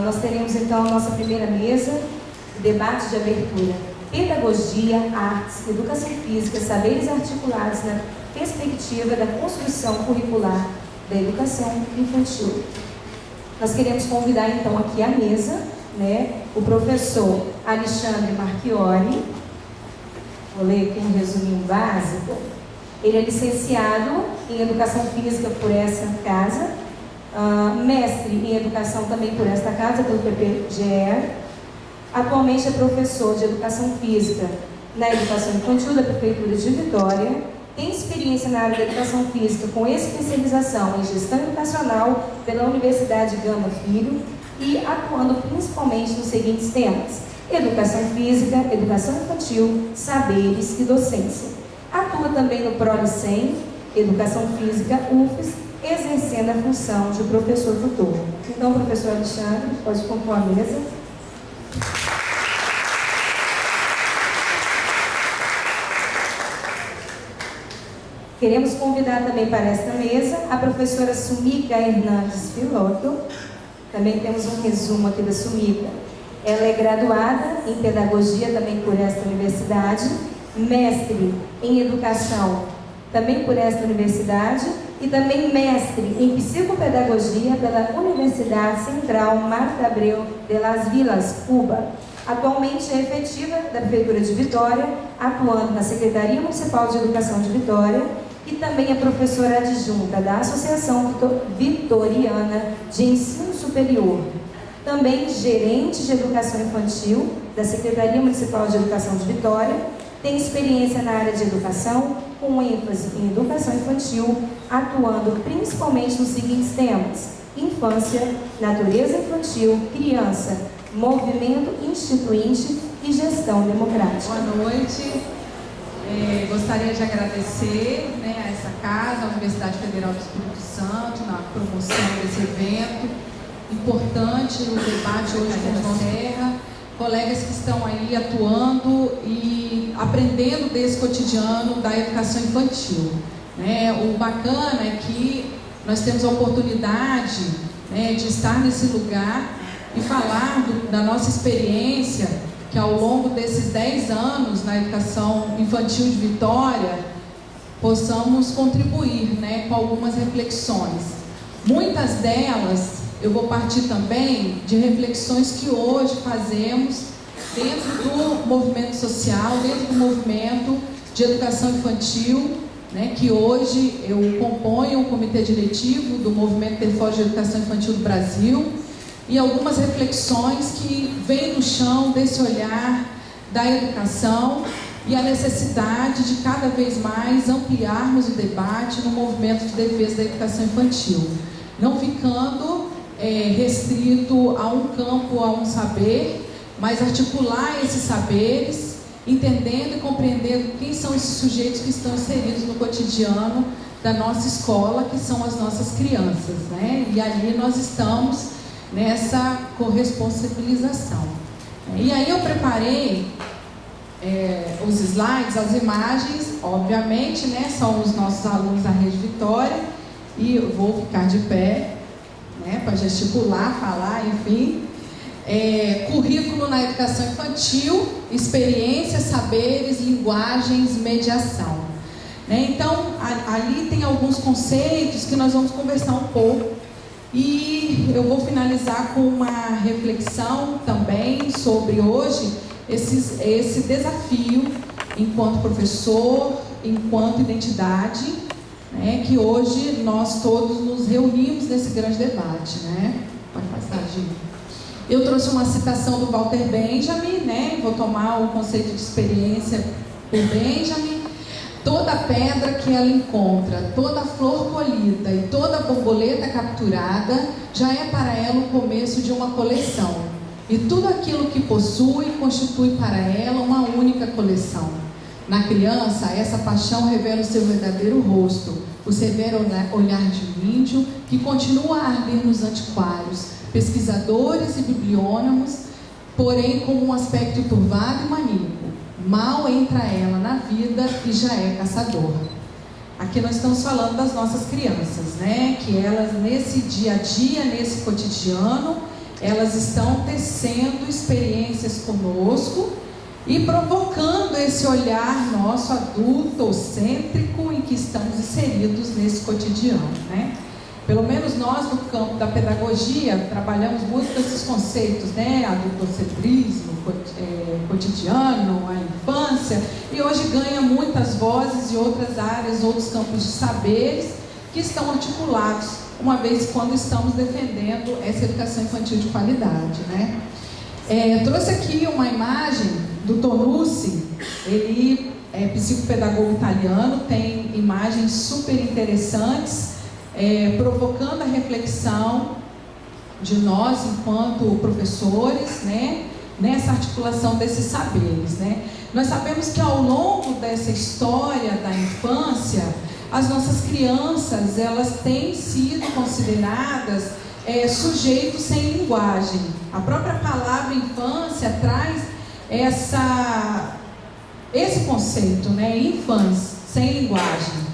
Nós teremos então a nossa primeira mesa, debate de abertura, pedagogia, artes, educação física, saberes articulados na perspectiva da construção curricular da educação infantil. Nós queremos convidar então aqui à mesa, né, o professor Alexandre Marchiori. Vou ler aqui um resuminho básico. Ele é licenciado em Educação Física por essa casa, mestre em Educação também por esta casa, pelo PPGE. Atualmente é professor de Educação Física na Educação Infantil da Prefeitura de Vitória. Tem experiência na área da Educação Física com especialização em Gestão Educacional pela Universidade Gama Filho e atuando principalmente nos seguintes temas: Educação Física, Educação Infantil, Saberes e Docência. Atua também no ProLicem, Educação Física, UFES, exercendo a função de professor tutor. Então, professor Alexandre, pode compor a mesa. Queremos convidar também para esta mesa a professora Sumika Hernandes Filotto. Também temos um resumo aqui da Sumika. Ela é graduada em Pedagogia também por esta universidade, mestre em Educação também por esta universidade e também mestre em Psicopedagogia pela Universidade Central Marta Abreu de las Vilas, Cuba. Atualmente é efetiva da Prefeitura de Vitória, atuando na Secretaria Municipal de Educação de Vitória e também é professora adjunta da Associação Vitoriana de Ensino Superior. Também gerente de Educação Infantil da Secretaria Municipal de Educação de Vitória, tem experiência na área de educação, com ênfase em educação infantil, atuando principalmente nos seguintes temas: infância, natureza infantil, criança, movimento instituinte e gestão democrática. Boa noite. Gostaria de agradecer, a essa casa, a Universidade Federal do Espírito Santo, na promoção desse evento importante, o debate hoje com a Terra, colegas que estão aí atuando e aprendendo desse cotidiano da educação infantil. O bacana é que nós temos a oportunidade de estar nesse lugar e falar da nossa experiência, que ao longo desses 10 anos na educação infantil de Vitória, possamos contribuir com algumas reflexões. Muitas delas eu vou partir também de reflexões que hoje fazemos dentro do movimento social, dentro do movimento de educação infantil, que hoje eu componho o comitê diretivo do Movimento Perifórico de Educação Infantil do Brasil, e algumas reflexões que vêm no chão desse olhar da educação e a necessidade de cada vez mais ampliarmos o debate no movimento de defesa da educação infantil, não ficando restrito a um campo, a um saber, mas articular esses saberes, entendendo e compreendendo quem são esses sujeitos que estão inseridos no cotidiano da nossa escola, que são as nossas crianças, E ali nós estamos nessa corresponsabilização. E aí eu preparei os slides, as imagens, obviamente, são os nossos alunos da Rede Vitória, e eu vou ficar de pé, para gesticular, falar, enfim. Currículo na educação infantil, experiências, saberes, linguagens, mediação. Então, ali tem alguns conceitos que nós vamos conversar um pouco. E eu vou finalizar com uma reflexão também sobre hoje esse desafio enquanto professor, enquanto identidade, que hoje nós todos nos reunimos nesse grande debate, Pode passar, Gil. Eu trouxe uma citação do Walter Benjamin, vou tomar o conceito de experiência por Benjamin. Toda pedra que ela encontra, toda flor colhida e toda borboleta capturada já é para ela o começo de uma coleção. E tudo aquilo que possui constitui para ela uma única coleção. Na criança, essa paixão revela o seu verdadeiro rosto, o severo olhar de um índio que continua a arder nos antiquários, pesquisadores e bibliônomos, porém com um aspecto turvado e maníaco. Mal entra ela na vida e já é caçadora. Aqui nós estamos falando das nossas crianças, Que elas nesse dia a dia, nesse cotidiano, elas estão tecendo experiências conosco e provocando esse olhar nosso adultocêntrico em que estamos inseridos nesse cotidiano, né? Pelo menos nós, no campo da pedagogia, trabalhamos muito com esses conceitos, né? Adultocentrismo, cotidiano, a infância, e hoje ganha muitas vozes e outras áreas, outros campos de saberes que estão articulados, uma vez quando estamos defendendo essa educação infantil de qualidade, né? Eu trouxe aqui uma imagem do Tonucci. Ele é psicopedagogo italiano, tem imagens super interessantes, provocando a reflexão de nós enquanto professores, né, nessa articulação desses saberes, né. Nós sabemos que ao longo dessa história da infância, as nossas crianças, elas têm sido consideradas sujeitos sem linguagem. A própria palavra infância traz esse conceito, né, infância, sem linguagem.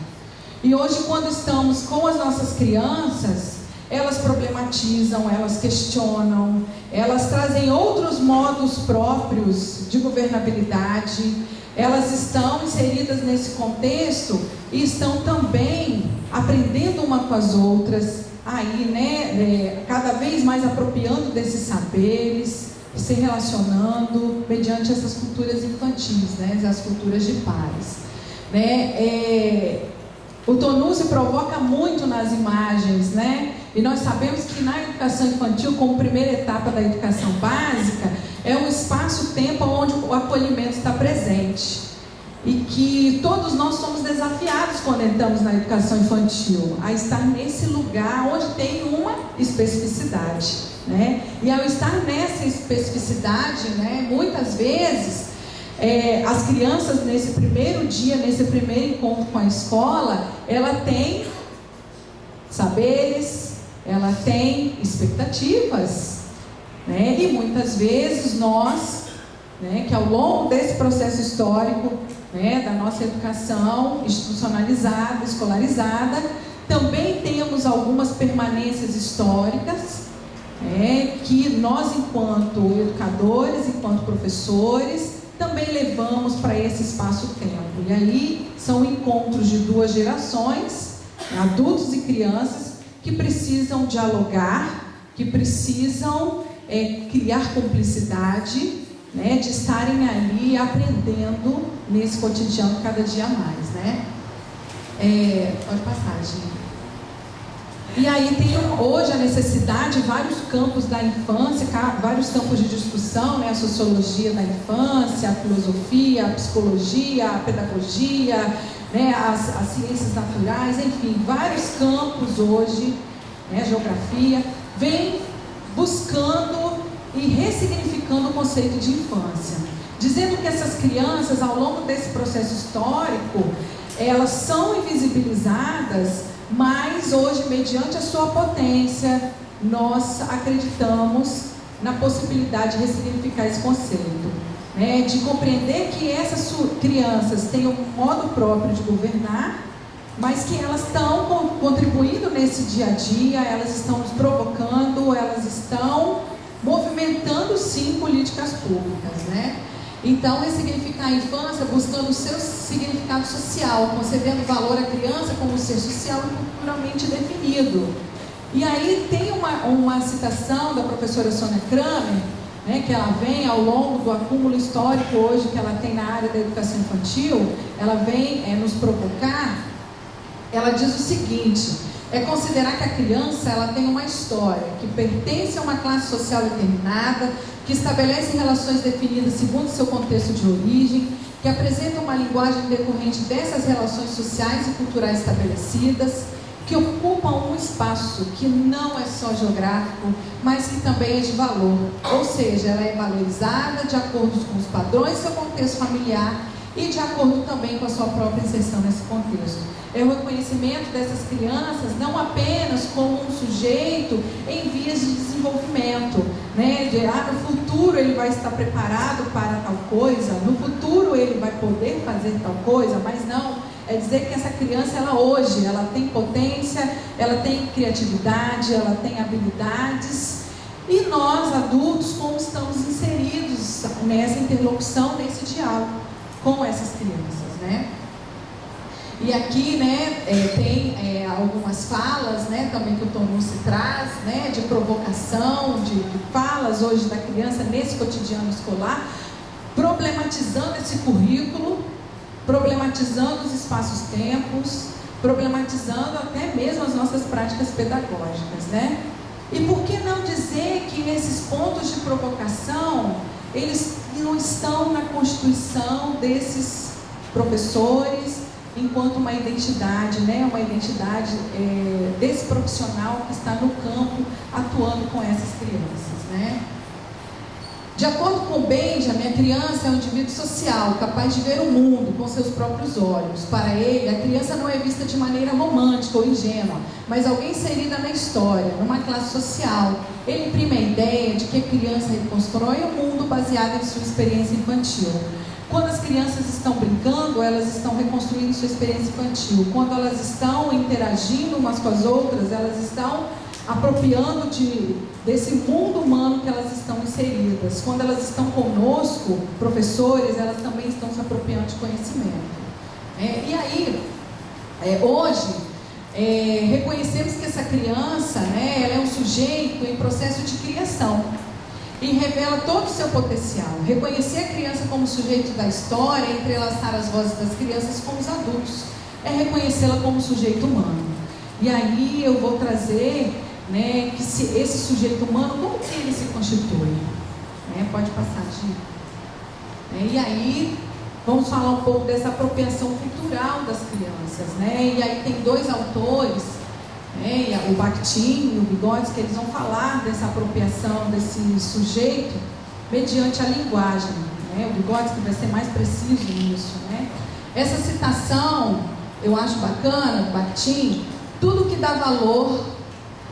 E hoje, quando estamos com as nossas crianças, elas problematizam, elas questionam, elas trazem outros modos próprios de governabilidade, elas estão inseridas nesse contexto e estão também aprendendo uma com as outras, aí, né, cada vez mais apropriando desses saberes, se relacionando mediante essas culturas infantis, né, as culturas de pares, né. O Tonucci provoca muito nas imagens, né? E nós sabemos que na educação infantil, como primeira etapa da educação básica, é um espaço-tempo onde o acolhimento está presente. E que todos nós somos desafiados quando entramos na educação infantil, a estar nesse lugar onde tem uma especificidade, né? E ao estar nessa especificidade, né, muitas vezes, as crianças nesse primeiro dia, nesse primeiro encontro com a escola, ela tem saberes, ela tem expectativas, né? E muitas vezes nós, né, que ao longo desse processo histórico, né, da nossa educação institucionalizada, escolarizada, também temos algumas permanências históricas, que nós, enquanto educadores, enquanto professores, também levamos para esse espaço-tempo. E aí são encontros de duas gerações, adultos e crianças, que precisam dialogar, que precisam criar cumplicidade, né, de estarem ali aprendendo nesse cotidiano cada dia mais, né? Pode passar, gente. E aí tem hoje a necessidade de vários campos da infância, vários campos de discussão, né? A sociologia da infância, a filosofia, a psicologia, a pedagogia, né? As ciências naturais, enfim, vários campos hoje, né? A geografia, vem buscando e ressignificando o conceito de infância, dizendo que essas crianças, ao longo desse processo histórico, elas são invisibilizadas, mas hoje, mediante a sua potência, nós acreditamos na possibilidade de ressignificar esse conceito, né? De compreender que essas crianças têm um modo próprio de governar, mas que elas estão contribuindo nesse dia a dia, elas estão nos provocando, elas estão movimentando sim políticas públicas, né? Então, ressignificar a infância buscando o seu significado social, concedendo valor à criança como ser social e culturalmente definido. E aí tem uma citação da professora Sônia Kramer, né, que ela vem ao longo do acúmulo histórico hoje que ela tem na área da educação infantil, ela vem nos provocar. Ela diz o seguinte: considerar que a criança ela tem uma história, que pertence a uma classe social determinada, que estabelece relações definidas segundo seu contexto de origem, que apresenta uma linguagem decorrente dessas relações sociais e culturais estabelecidas, que ocupam um espaço que não é só geográfico, mas que também é de valor. Ou seja, ela é valorizada de acordo com os padrões do seu contexto familiar e de acordo também com a sua própria inserção nesse contexto. É o reconhecimento dessas crianças não apenas como um sujeito em vias de desenvolvimento, né? No futuro ele vai estar preparado para tal coisa, no futuro ele vai poder fazer tal coisa, mas não, é dizer que essa criança, ela hoje, ela tem potência, ela tem criatividade, ela tem habilidades E nós, adultos, como estamos inseridos nessa interlocução, nesse diálogo com essas crianças, né? E aqui, né, tem algumas falas, né, também que o Tonucci traz, né, de provocação, de falas hoje da criança nesse cotidiano escolar, problematizando esse currículo, problematizando os espaços-tempos, problematizando até mesmo as nossas práticas pedagógicas, né? E por que não dizer que esses pontos de provocação, eles não estão na constituição desses professores, enquanto uma identidade, né? Uma identidade desse profissional que está no campo atuando com essas crianças, né? De acordo com Benjamin, a criança é um indivíduo social, capaz de ver o mundo com seus próprios olhos. Para ele, a criança não é vista de maneira romântica ou ingênua, mas alguém inserida na história, numa classe social. Ele imprime a ideia de que a criança reconstrói o mundo baseado em sua experiência infantil. Quando as crianças estão brincando, elas estão reconstruindo sua experiência infantil. Quando elas estão interagindo umas com as outras, elas estão apropriando desse mundo humano que elas estão inseridas. Quando elas estão conosco, professores, elas também estão se apropriando de conhecimento. E aí, hoje, reconhecemos que essa criança, né, ela é um sujeito em processo de criação e revela todo o seu potencial. Reconhecer a criança como sujeito da história, entrelaçar as vozes das crianças com os adultos, é reconhecê-la como sujeito humano. E aí eu vou trazer, né, que esse sujeito humano, como que ele se constitui? Pode passar, Gi. E aí, vamos falar um pouco dessa apropriação cultural das crianças, né? E aí tem dois autores, né, o Bakhtin e o Vygotsky, que eles vão falar dessa apropriação desse sujeito mediante a linguagem, né? O Vygotsky vai ser mais preciso nisso, né? Essa citação, eu acho bacana, do Bakhtin: tudo que dá valor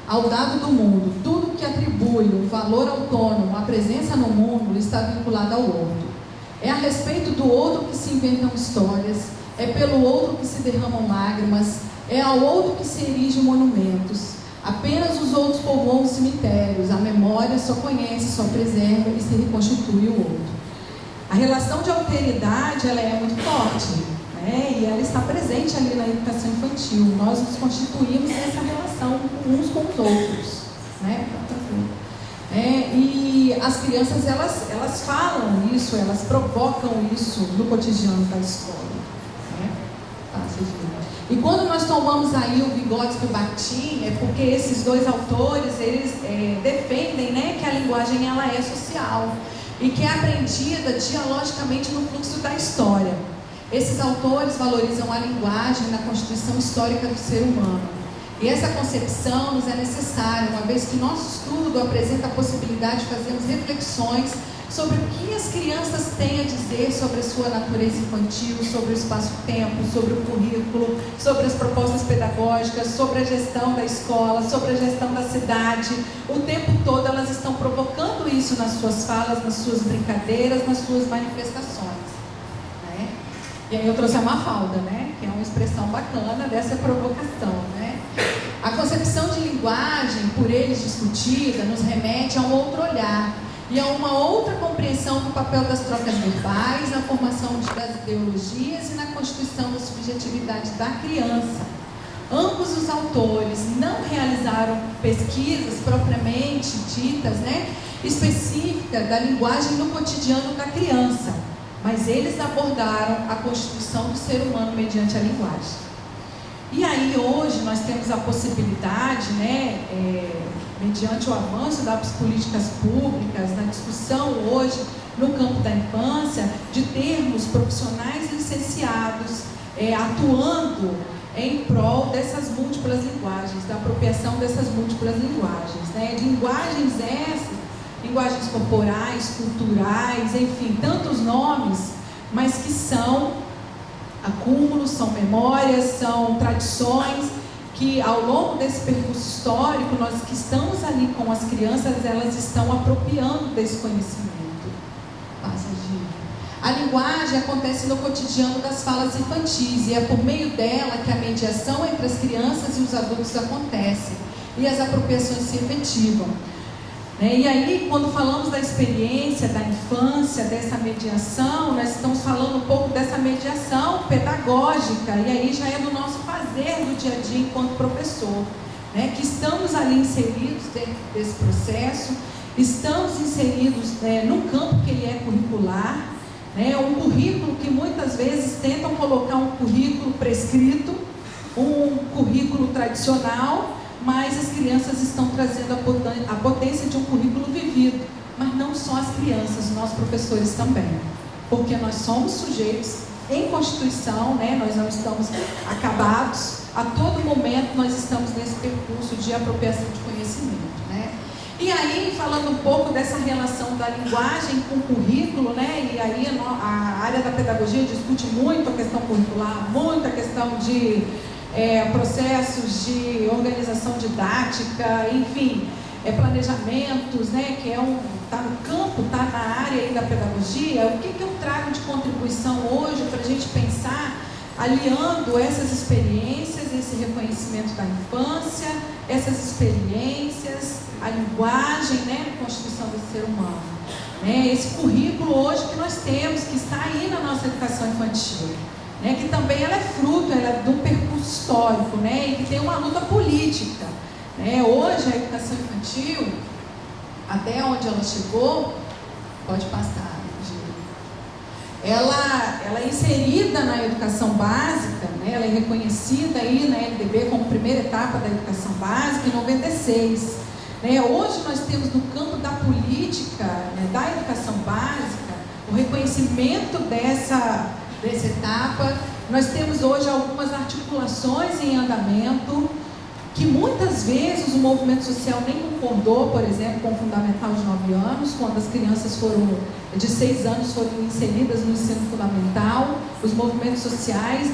ao dado do mundo, tudo que atribui um valor autônomo à presença no mundo está vinculado ao outro. É a respeito do outro que se inventam histórias, é pelo outro que se derramam lágrimas, é ao outro que se erigem monumentos. Apenas os outros povoam os cemitérios, a memória só conhece, só preserva e se reconstitui o outro. A relação de alteridade, ela é muito forte, né? E ela está presente ali na educação infantil. Nós nos constituímos nessa relação uns com os outros, né? E as crianças, elas falam isso, elas provocam isso no cotidiano da escola, né? E quando nós tomamos aí o Vygotsky e o Bakhtin, é porque esses dois autores, eles defendem, né, que a linguagem, ela é social e que é aprendida dialogicamente no fluxo da história. Esses autores valorizam a linguagem na constituição histórica do ser humano. E essa concepção nos é necessária, uma vez que nosso estudo apresenta a possibilidade de fazermos reflexões sobre o que as crianças têm a dizer sobre a sua natureza infantil, sobre o espaço-tempo, sobre o currículo, sobre as propostas pedagógicas, sobre a gestão da escola, sobre a gestão da cidade. O tempo todo elas estão provocando isso nas suas falas, nas suas brincadeiras, nas suas manifestações, né? E aí eu trouxe a Mafalda, né, que é uma expressão bacana dessa provocação, né? A concepção de linguagem, por eles discutida, nos remete a um outro olhar e a uma outra compreensão do papel das trocas verbais, na formação das ideologias e na constituição da subjetividade da criança. Ambos os autores não realizaram pesquisas propriamente ditas, né, específicas da linguagem no cotidiano da criança, mas eles abordaram a constituição do ser humano mediante a linguagem. E aí hoje nós temos a possibilidade, né, mediante o avanço das políticas públicas, na discussão hoje no campo da infância, de termos profissionais licenciados atuando em prol dessas múltiplas linguagens, da apropriação dessas múltiplas linguagens, né? Linguagens essas, linguagens corporais, culturais, enfim, tantos nomes, mas que são acúmulos, são memórias, são tradições que ao longo desse percurso histórico, nós que estamos ali com as crianças, elas estão apropriando desse conhecimento. A linguagem acontece no cotidiano das falas infantis e é por meio dela que a mediação entre as crianças e os adultos acontece e as apropriações se efetivam. E aí, quando falamos da experiência, da infância, dessa mediação, nós estamos falando um pouco dessa mediação pedagógica, e aí já é do nosso fazer do dia a dia enquanto professor, que estamos ali inseridos dentro desse processo, estamos inseridos num campo que ele é curricular, um currículo que muitas vezes tentam colocar um currículo prescrito, um currículo tradicional, mas as crianças estão trazendo a potência de um currículo vivido, mas não só as crianças, nós professores também, porque nós somos sujeitos em Constituição, nós não estamos acabados, a todo momento nós estamos nesse percurso de apropriação de conhecimento, E aí, falando um pouco dessa relação da linguagem com o currículo, e aí a área da pedagogia discute muito a questão curricular, muito a questão de processos de organização didática, enfim, planejamentos, que está no campo, está na área aí da pedagogia. O que eu trago de contribuição hoje para a gente pensar, aliando essas experiências, esse reconhecimento da infância, essas experiências, a linguagem, a constituição do ser humano, esse currículo hoje que nós temos, que está aí na nossa educação infantil, que também ela é fruto de um percurso histórico, e que tem uma luta política, Hoje a educação infantil, até onde ela chegou, pode passar, ela é inserida na educação básica, ela é reconhecida aí na LDB como primeira etapa da educação básica em 96. Hoje nós temos no campo da política, da educação básica, o reconhecimento dessa etapa. Nós temos hoje algumas articulações em andamento, que muitas vezes o movimento social nem concordou, por exemplo, com o fundamental de 9 anos, quando as crianças de 6 anos foram inseridas no ensino fundamental. Os movimentos sociais,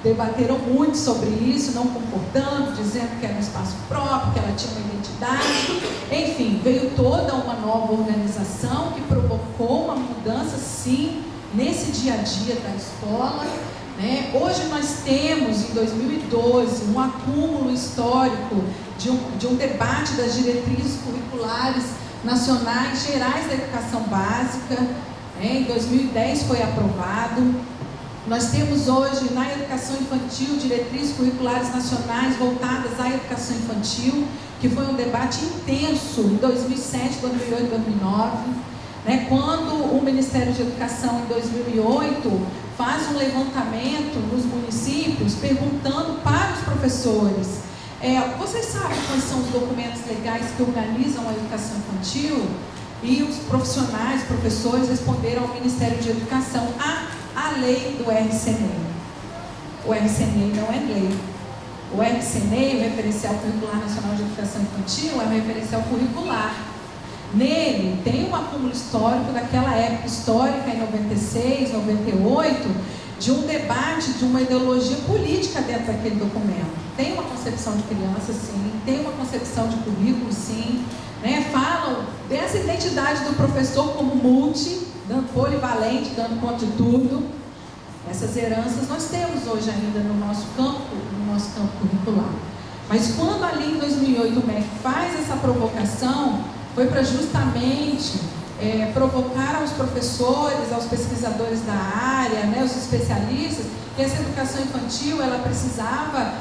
debateram muito sobre isso, não concordando, dizendo que era um espaço próprio, que ela tinha uma identidade. Enfim, veio toda uma nova organização que provocou uma mudança, sim, nesse dia a dia da escola. Hoje nós temos, em 2012, um acúmulo histórico de um debate das diretrizes curriculares nacionais gerais da educação básica. Em 2010 foi aprovado. Nós temos hoje na educação infantil diretrizes curriculares nacionais voltadas à educação infantil, que foi um debate intenso em 2007, 2008, 2009. Quando o Ministério de Educação, em 2008, faz um levantamento nos municípios, perguntando para os professores, vocês sabem quais são os documentos legais que organizam a educação infantil? E os profissionais, professores, responderam ao Ministério de Educação, a lei do RCNEI. O RCNEI não é lei. O RCNEI, o Referencial Curricular Nacional de Educação Infantil, é um referencial curricular. Nele tem um acúmulo histórico daquela época histórica, em 96, 98, de um debate, de uma ideologia política dentro daquele documento. Tem uma concepção de criança, sim, tem uma concepção de currículo, sim, falam dessa identidade do professor como polivalente, dando conta de tudo. Essas heranças nós temos hoje ainda no nosso campo curricular. Mas quando ali em 2008 o MEC faz essa provocação, foi para justamente provocar aos professores, aos pesquisadores da área, os especialistas, que essa educação infantil ela precisava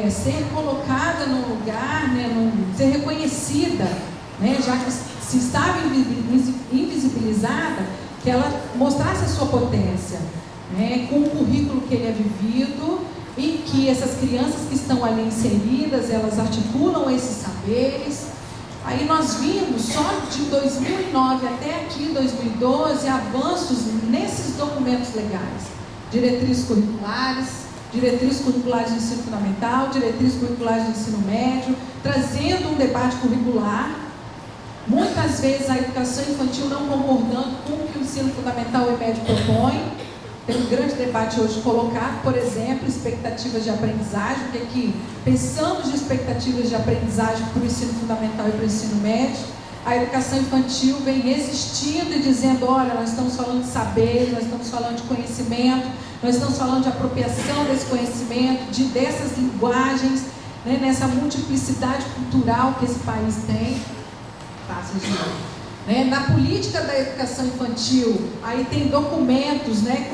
ser colocada num lugar, ser reconhecida, já que se estava invisibilizada, que ela mostrasse a sua potência, com o currículo que ele é vivido, e que essas crianças que estão ali inseridas, elas articulam esses saberes. Aí nós vimos, só de 2009 até aqui, 2012, avanços nesses documentos legais. Diretrizes curriculares de ensino fundamental, diretrizes curriculares de ensino médio, trazendo um debate curricular. Muitas vezes a educação infantil não concordando com o que o ensino fundamental e médio propõe. Tem um grande debate hoje colocado, por exemplo, expectativas de aprendizagem, o que pensamos de expectativas de aprendizagem para o ensino fundamental e para o ensino médio. A educação infantil vem resistindo e dizendo, olha, nós estamos falando de saber, nós estamos falando de conhecimento, nós estamos falando de apropriação desse conhecimento, dessas linguagens, nessa multiplicidade cultural que esse país tem. Passa de Na política da educação infantil, aí tem documentos, né,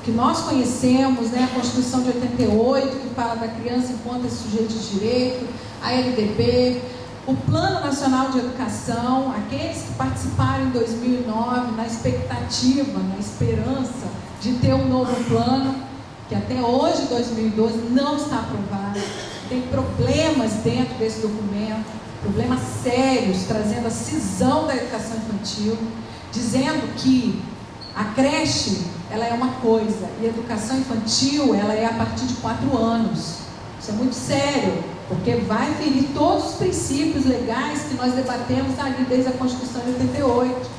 que nós conhecemos, né, a Constituição de 88, que fala da criança enquanto sujeito de direito, a LDB, o Plano Nacional de Educação, aqueles que participaram em 2009 na expectativa, na esperança de ter um novo plano, que até hoje, 2012, não está aprovado. Tem problemas dentro desse documento, problemas sérios, trazendo a cisão da educação infantil, dizendo que a creche, ela é uma coisa, e a educação infantil, ela é a partir de 4 anos. Isso é muito sério, porque vai ferir todos os princípios legais que nós debatemos ali desde a Constituição de 88.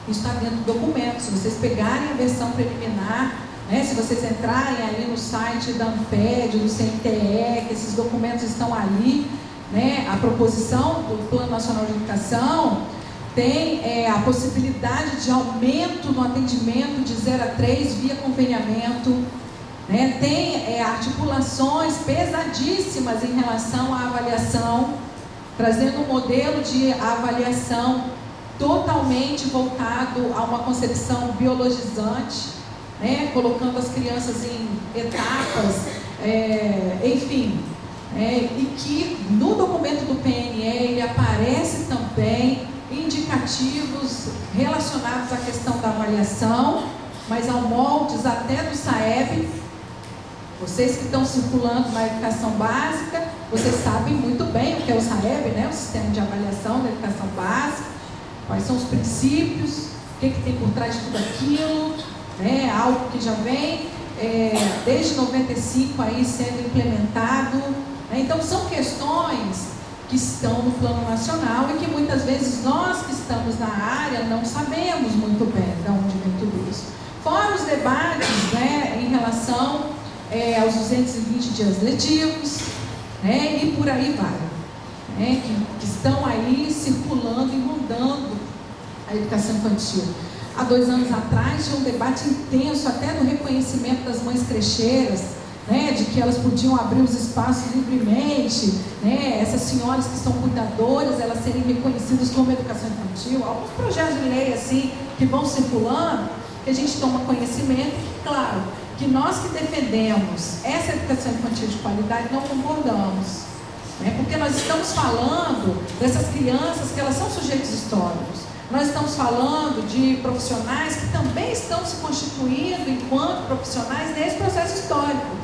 Isso está dentro do documento. Se vocês pegarem a versão preliminar, né, se vocês entrarem ali no site da ANPED, do CNTE, que esses documentos estão ali, né, a proposição do Plano Nacional de Educação tem a possibilidade de aumento no atendimento de 0 a 3 via conveniamento, né, tem articulações pesadíssimas em relação à avaliação, trazendo um modelo de avaliação totalmente voltado a uma concepção biologizante, né, colocando as crianças em etapas, enfim, e que no documento do PNE ele aparece também indicativos relacionados à questão da avaliação, mas ao moldes até do SAEB. Vocês que estão circulando na educação básica, vocês sabem muito bem o que é o SAEB, né, o Sistema de Avaliação da Educação Básica, quais são os princípios, o que tem por trás de tudo aquilo, né, algo que já vem desde 95 aí sendo implementado, né? Então são questões que estão no plano nacional e que muitas vezes nós que estamos na área não sabemos muito bem de onde vem tudo isso. Fora os debates, né, em relação aos 220 dias letivos, né, e por aí vai, né, que estão aí circulando e rondando a educação infantil. Há 2 anos atrás tinha um debate intenso até do reconhecimento das mães crecheiras, né, de que elas podiam abrir os espaços livremente, né, essas senhoras que são cuidadoras, elas serem reconhecidas como educação infantil. Alguns projetos de lei assim que vão circulando, que a gente toma conhecimento, e claro, que nós que defendemos essa educação infantil de qualidade não concordamos, né, porque nós estamos falando dessas crianças que elas são sujeitos históricos. Nós estamos falando de profissionais que também estão se constituindo enquanto profissionais nesse processo histórico.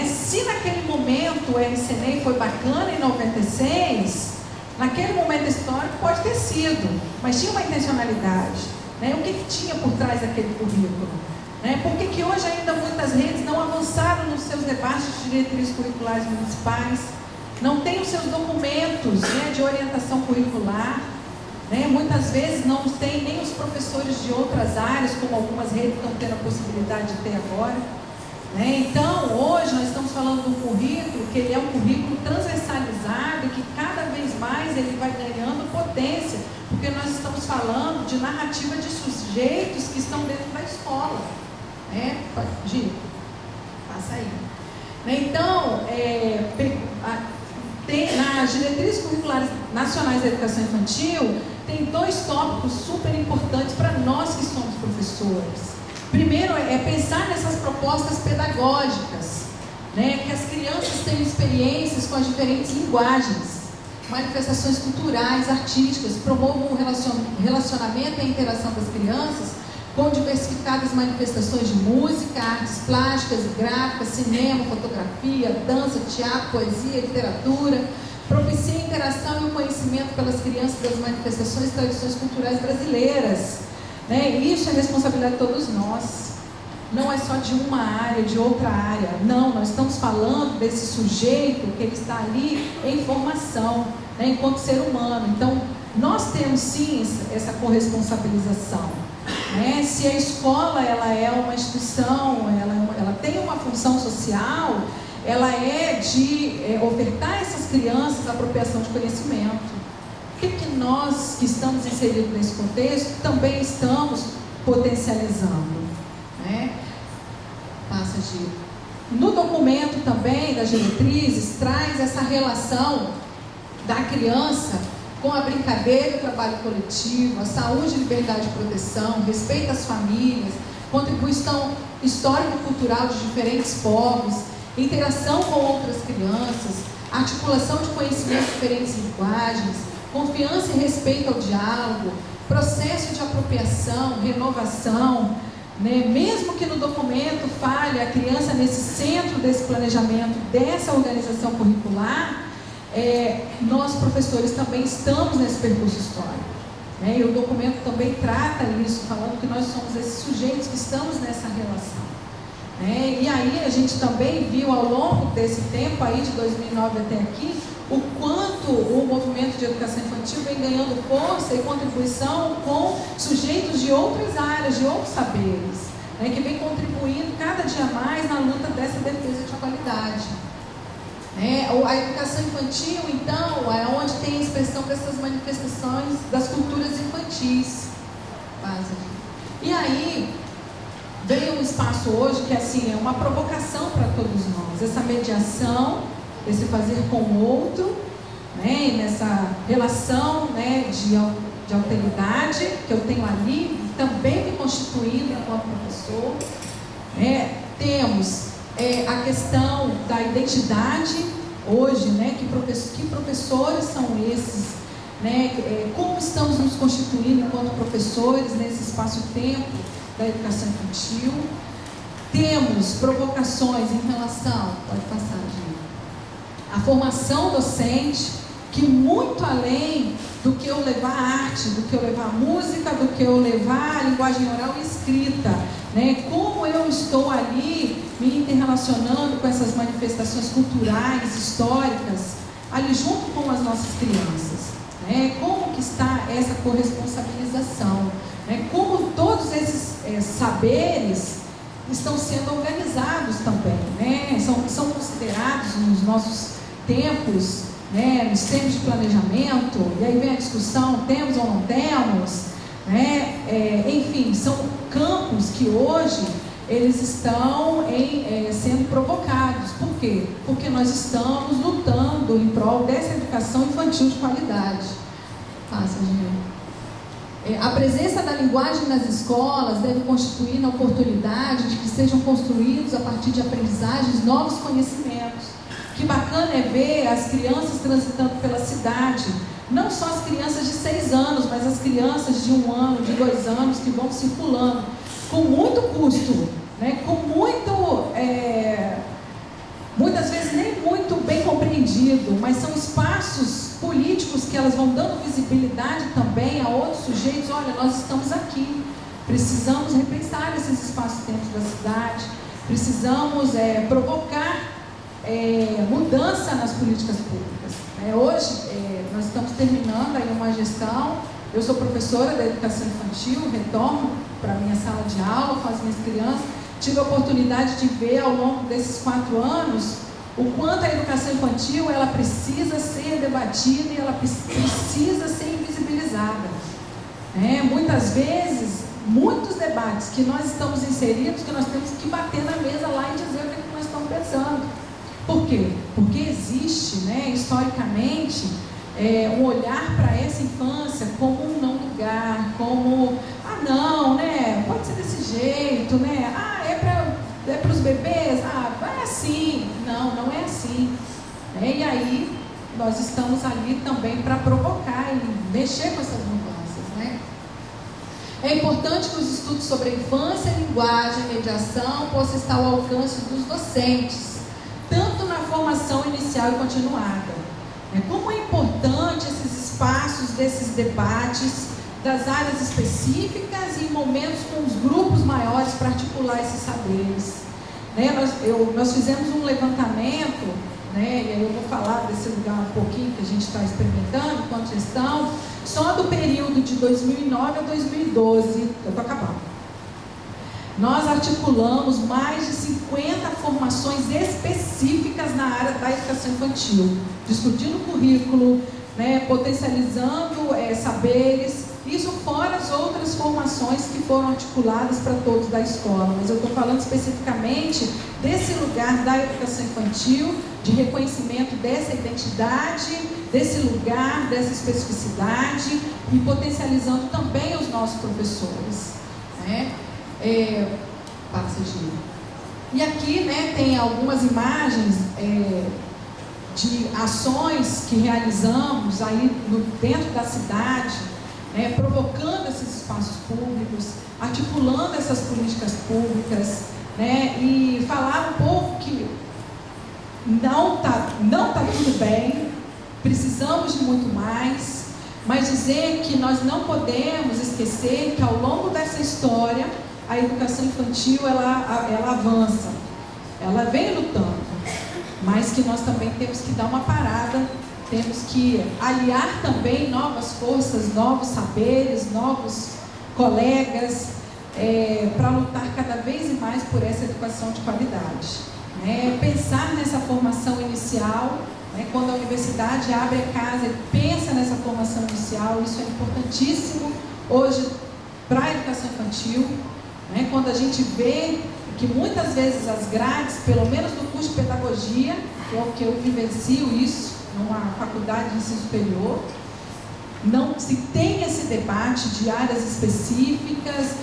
Se naquele momento o RCNEI foi bacana em 96, naquele momento histórico pode ter sido, mas tinha uma intencionalidade. O que tinha por trás daquele currículo? Por que hoje ainda muitas redes não avançaram nos seus debates de diretrizes curriculares municipais, não têm os seus documentos, de orientação curricular? Muitas vezes não tem nem os professores de outras áreas, como algumas redes estão tendo a possibilidade de ter agora. Então, hoje nós estamos falando de um currículo que ele é um currículo transversalizado e que cada vez mais ele vai ganhando potência, porque nós estamos falando de narrativa de sujeitos que estão dentro da escola. Gi, passa aí. Então, nas diretrizes curriculares nacionais da educação infantil, tem 2 tópicos super importantes para nós que somos professores. Primeiro é pensar nessas propostas pedagógicas, que as crianças tenham experiências com as diferentes linguagens, manifestações culturais, artísticas, promovam o relacionamento e a interação das crianças com diversificadas manifestações de música, artes plásticas e gráficas, cinema, fotografia, dança, teatro, poesia, literatura, propicia a interação e o conhecimento pelas crianças das manifestações e tradições culturais brasileiras. Isso é responsabilidade de todos nós. Não é só de uma área, de outra área. Não, nós estamos falando desse sujeito que ele está ali em formação, enquanto ser humano. Então, nós temos sim essa corresponsabilização. Se a escola ela é uma instituição, ela tem uma função social, ela é de ofertar a essas crianças a apropriação de conhecimento. O que nós que estamos inseridos nesse contexto também estamos potencializando? Passa de... No documento também das diretrizes traz essa relação da criança com a brincadeira e o trabalho coletivo, a saúde, liberdade e proteção, respeito às famílias, contribuição histórico-cultural de diferentes povos, interação com outras crianças, articulação de conhecimento de diferentes linguagens, confiança e respeito ao diálogo, processo de apropriação, renovação, né? Mesmo que no documento fale a criança nesse centro desse planejamento, dessa organização curricular, nós professores também estamos nesse percurso histórico, né? E o documento também trata isso, falando que nós somos esses sujeitos que estamos nessa relação, né? E aí a gente também viu ao longo desse tempo aí, de 2009 até aqui, o quanto o movimento de educação infantil vem ganhando força e contribuição com sujeitos de outras áreas, de outros saberes, né, que vem contribuindo cada dia mais na luta dessa defesa de qualidade. A educação infantil, então, é onde tem a expressão dessas manifestações das culturas infantis. E aí, veio um espaço hoje que assim, é uma provocação para todos nós, essa mediação, esse fazer com o outro, né, nessa relação, né, de alteridade que eu tenho ali, também me constituindo enquanto professor. Temos a questão da identidade hoje, né, que professores são esses, né, como estamos nos constituindo enquanto professores nesse espaço-tempo da educação infantil. Temos provocações em relação, pode passar, gente, a formação docente, que muito além do que eu levar arte, do que eu levar música, do que eu levar a linguagem oral e escrita, né? Como eu estou ali me interrelacionando com essas manifestações culturais, históricas, ali junto com as nossas crianças, né? Como que está essa corresponsabilização, né? Como todos esses saberes estão sendo organizados também, né? São considerados nos nossos tempos, né? Nos tempos de planejamento, e aí vem a discussão, temos ou não temos, né? Enfim, são campos que hoje eles estão sendo provocados. Por quê? Porque nós estamos lutando em prol dessa educação infantil de qualidade. Passa, gente. A presença da linguagem nas escolas deve constituir a oportunidade de que sejam construídos a partir de aprendizagens novos conhecimentos. Que bacana é ver as crianças transitando pela cidade, não só as crianças de 6 anos, mas as crianças de 1 ano, de 2 anos, que vão circulando, com muito custo, né? Com muitas vezes nem muito bem compreendido, mas são espaços políticos que elas vão dando visibilidade também a outros sujeitos. Olha, nós estamos aqui, precisamos repensar esses espaços dentro da cidade, precisamos provocar mudança nas políticas públicas. Hoje, nós estamos terminando aí uma gestão. Eu sou professora da educação infantil, retorno para a minha sala de aula com as minhas crianças. Tive a oportunidade de ver ao longo desses 4 anos o quanto a educação infantil ela precisa ser debatida e ela precisa ser invisibilizada. Muitas vezes, muitos debates que nós estamos inseridos, que nós temos que bater na mesa lá e dizer o que nós estamos pensando. Por quê? Porque existe, né, historicamente, um olhar para essa infância como um não lugar, como, não, né, pode ser desse jeito, né, é para os bebês, é assim. Não é assim. E aí, nós estamos ali também para provocar e mexer com essas mudanças, né? É importante que os estudos sobre a infância, linguagem e mediação possam estar ao alcance dos docentes, tanto na formação inicial e continuada. Como é importante esses espaços, desses debates, das áreas específicas e em momentos com os grupos maiores para articular esses saberes. Nós fizemos um levantamento, né, e aí eu vou falar desse lugar um pouquinho que a gente está experimentando enquanto gestão, só do período de 2009 a 2012, eu estou acabando. Nós articulamos mais de 50 formações específicas na área da educação infantil, discutindo o currículo, né, potencializando saberes, isso fora as outras formações que foram articuladas para todos da escola. Mas eu estou falando especificamente desse lugar da educação infantil, de reconhecimento dessa identidade, desse lugar, dessa especificidade e potencializando também os nossos professores, né? E aqui, né, tem algumas imagens de ações que realizamos aí dentro da cidade, né, provocando esses espaços públicos, articulando essas políticas públicas, né, e falar um pouco que não tá tudo bem, precisamos de muito mais, mas dizer que nós não podemos esquecer que ao longo dessa história a educação infantil ela avança, ela vem lutando, mas que nós também temos que dar uma parada, temos que aliar também novas forças, novos saberes, novos colegas, para lutar cada vez mais por essa educação de qualidade. Pensar nessa formação inicial, quando a universidade abre a casa e pensa nessa formação inicial, isso é importantíssimo hoje para a educação infantil, quando a gente vê que muitas vezes as grades, pelo menos no curso de pedagogia, que é o que eu vivencio isso, numa faculdade de ensino superior, não se tem esse debate de áreas específicas,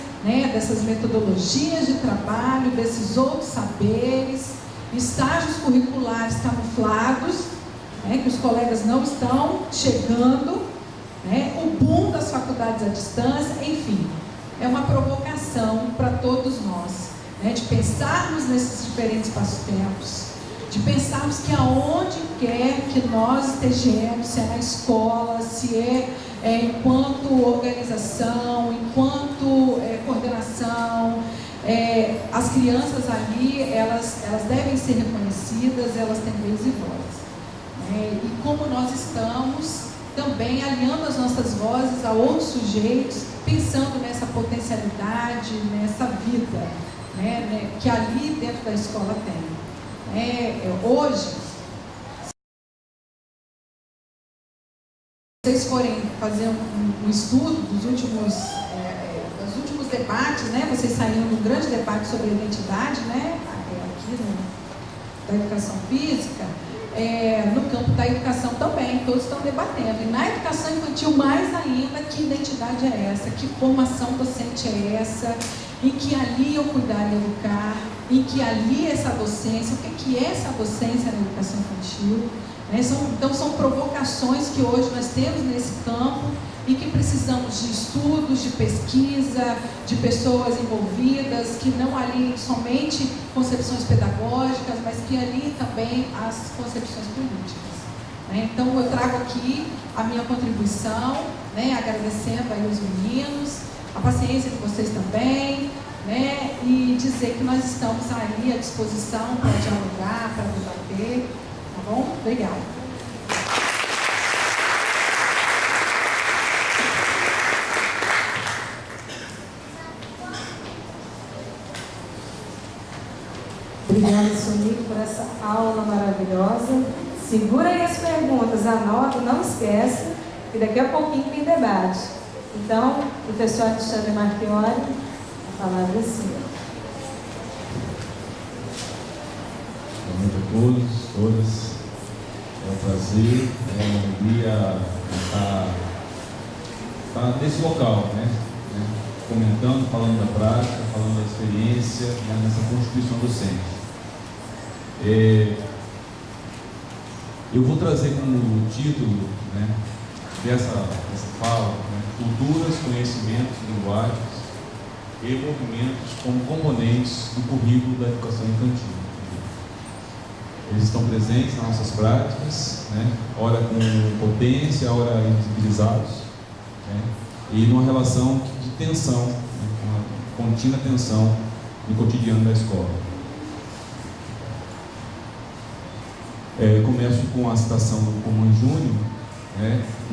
dessas metodologias de trabalho, desses outros saberes, estágios curriculares camuflados, que os colegas não estão chegando, o boom das faculdades à distância, enfim, é uma provocação para todos nós, de pensarmos nesses diferentes espaços-tempos, de pensarmos que aonde quer que nós estejamos, se é na escola, se enquanto organização, enquanto coordenação, as crianças ali, elas devem ser reconhecidas, elas têm vez e voz. E como nós estamos também alinhando as nossas vozes a outros sujeitos, pensando nessa potencialidade, nessa vida, que ali dentro da escola tem. Hoje, se vocês forem fazer um estudo dos últimos debates, vocês saíram de um grande debate sobre a identidade, aqui da educação física, no campo da educação também, todos estão debatendo. E na educação infantil, mais ainda, que identidade é essa? Que formação docente é essa? Em que ali eu cuidar e educar? Em que ali essa docência? O que é essa docência na educação infantil? Então, são provocações que hoje nós temos nesse campo e que precisamos de estudos, de pesquisa, de pessoas envolvidas, que não aliem somente concepções pedagógicas, mas que aliem também as concepções políticas. Então, eu trago aqui a minha contribuição, agradecendo aí os meninos, a paciência de vocês também, e dizer que nós estamos aí à disposição para dialogar, para debater, tá bom? Obrigada. Obrigada, Sonico, por essa aula maravilhosa. Segura aí as perguntas, anota, não esquece, que daqui a pouquinho tem debate. Então, professor Alexandre Marchiori, a palavra é sua. Boa noite a todos, todas. É um prazer, é uma alegria estar nesse local, comentando, falando da prática, falando da experiência, nessa constituição docente. Eu vou trazer como título dessa fala, culturas, conhecimentos, linguagens e movimentos como componentes do currículo da educação infantil. Eles estão presentes nas nossas práticas, ora com potência, ora invisibilizados, e numa relação de tensão, uma contínua tensão no cotidiano da escola. Começo com a citação do Coman Júnior,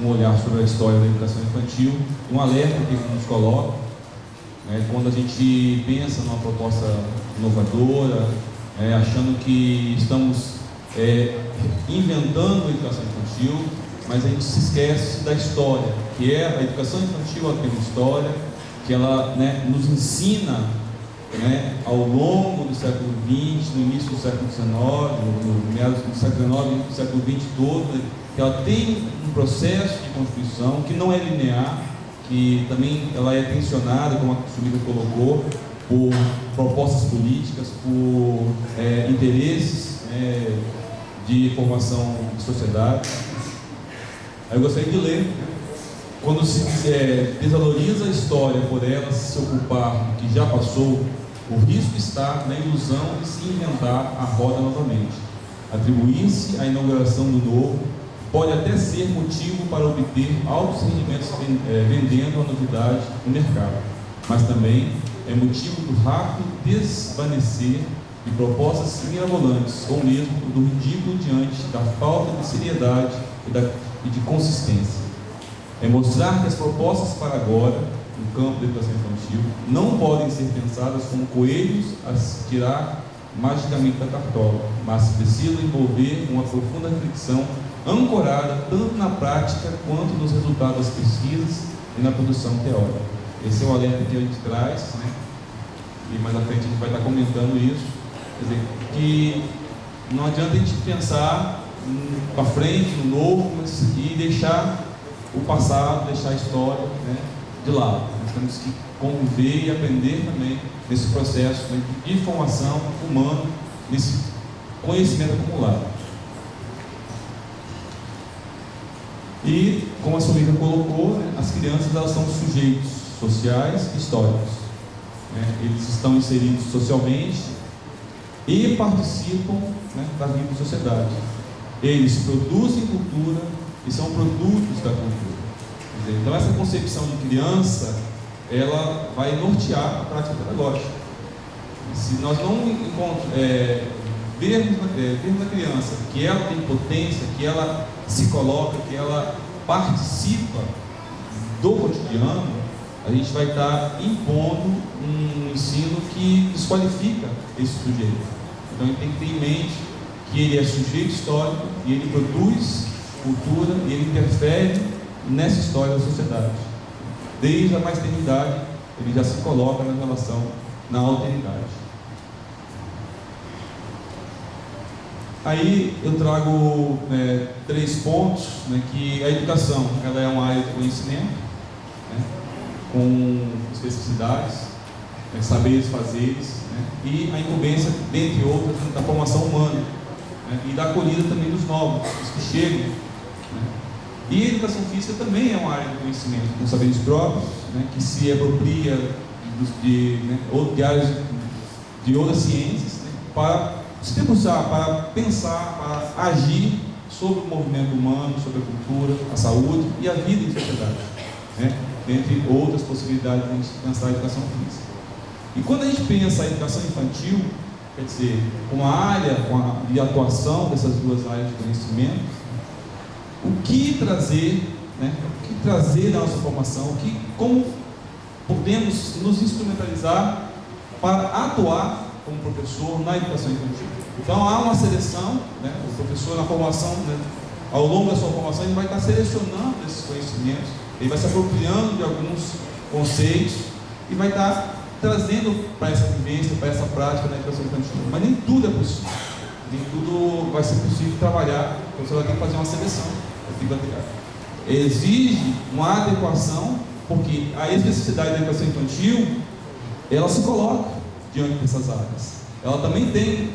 um olhar sobre a história da educação infantil, um alerta que ele nos coloca, quando a gente pensa numa proposta inovadora, achando que estamos inventando a educação infantil, mas a gente se esquece da história, que a educação infantil ela tem uma história, que ela nos ensina né, ao longo do século XX, no início do século XIX, no meados do século XIX e do século XX todo, né, que ela tem um processo de constituição que não é linear, que também ela é tensionada, como a Sumida colocou, por propostas políticas, por interesses de formação de sociedade. Aí eu gostaria de ler, né? Quando se desvaloriza a história por ela se ocupar do que já passou, o risco está na ilusão de se inventar a roda novamente. Atribuir-se à inauguração do novo pode até ser motivo para obter altos rendimentos vendendo a novidade no mercado, mas também é motivo do rápido desvanecer de propostas mirabolantes ou mesmo do ridículo diante da falta de seriedade e de consistência. É mostrar que as propostas para agora, no campo da educação infantil, não podem ser pensadas como coelhos a se tirar magicamente da cartola, mas precisam envolver uma profunda reflexão ancorada tanto na prática quanto nos resultados das pesquisas e na produção teórica. Esse é o alerta que a gente traz, né? E mais à frente a gente vai estar comentando isso. Quer dizer, que não adianta a gente pensar para frente, no novo, e deixar o passado, deixar a história, né, de lado. Nós temos que conviver e aprender também nesse processo, né, de formação humana, nesse conhecimento acumulado. E, como a Solika colocou, né, as crianças elas são sujeitos sociais e históricos. Né, eles estão inseridos socialmente e participam, né, da vida da sociedade. Eles produzem cultura e são produtos da cultura. Quer dizer, então essa concepção de criança, ela vai nortear a prática pedagógica. Se nós não vermos na criança que ela tem potência, que ela se coloca, que ela participa do cotidiano, a gente vai estar impondo um ensino que desqualifica esse sujeito. Então a gente tem que ter em mente que ele é sujeito histórico e ele produz cultura e ele interfere nessa história da sociedade. Desde a maternidade, ele já se coloca na relação, na alteridade. Aí eu trago 3 pontos, né, que a educação ela é uma área de conhecimento, né, com especificidades, saberes, fazeres, né, e a incumbência, dentre outras, da formação humana, né, e da acolhida também dos novos, dos que chegam. Né. E a educação física também é uma área de conhecimento, com saberes próprios, né, que se apropria de outras ciências, né, para se debruçar, para pensar, para agir sobre o movimento humano, sobre a cultura, a saúde e a vida em sociedade, né, dentre outras possibilidades de a gente pensar a educação física. E quando a gente pensa a educação infantil, quer dizer, uma área de atuação dessas duas áreas de conhecimento, o que trazer, né, o que trazer na nossa formação, como podemos nos instrumentalizar para atuar como professor na educação infantil. Então há uma seleção, né, o professor na formação, né, ao longo da sua formação, ele vai estar selecionando esses conhecimentos, ele vai se apropriando de alguns conceitos e vai estar trazendo para essa vivência, para essa prática na educação infantil. Mas nem tudo é possível, nem tudo vai ser possível trabalhar, o professor vai ter que fazer uma seleção. Exige uma adequação, porque a especificidade da educação infantil, ela se coloca diante dessas áreas. Ela também tem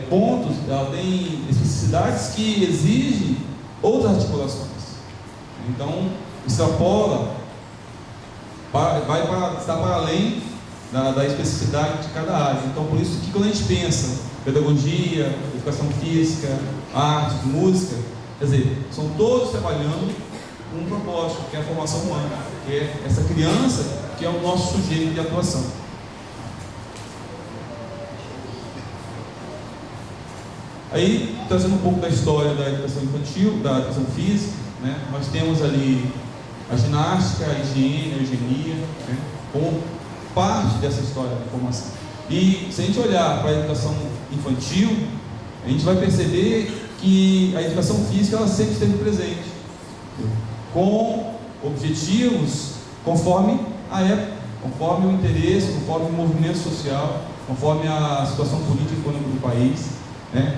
pontos, ela tem especificidades que exigem outras articulações. Então, extrapola, está para além da especificidade de cada área. Então, por isso que quando a gente pensa pedagogia, educação física, arte, música, quer dizer, são todos trabalhando com um propósito, que é a formação humana, que é essa criança que é o nosso sujeito de atuação. Aí, trazendo um pouco da história da educação infantil, da educação física, né, nós temos ali a ginástica, a higiene, a eugenia, né, como parte dessa história da formação. E se a gente olhar para a educação infantil, a gente vai perceber que a educação física ela sempre esteve presente, com objetivos conforme a época. conforme o interesse, conforme o movimento social, conforme a situação política e econômica do país, né?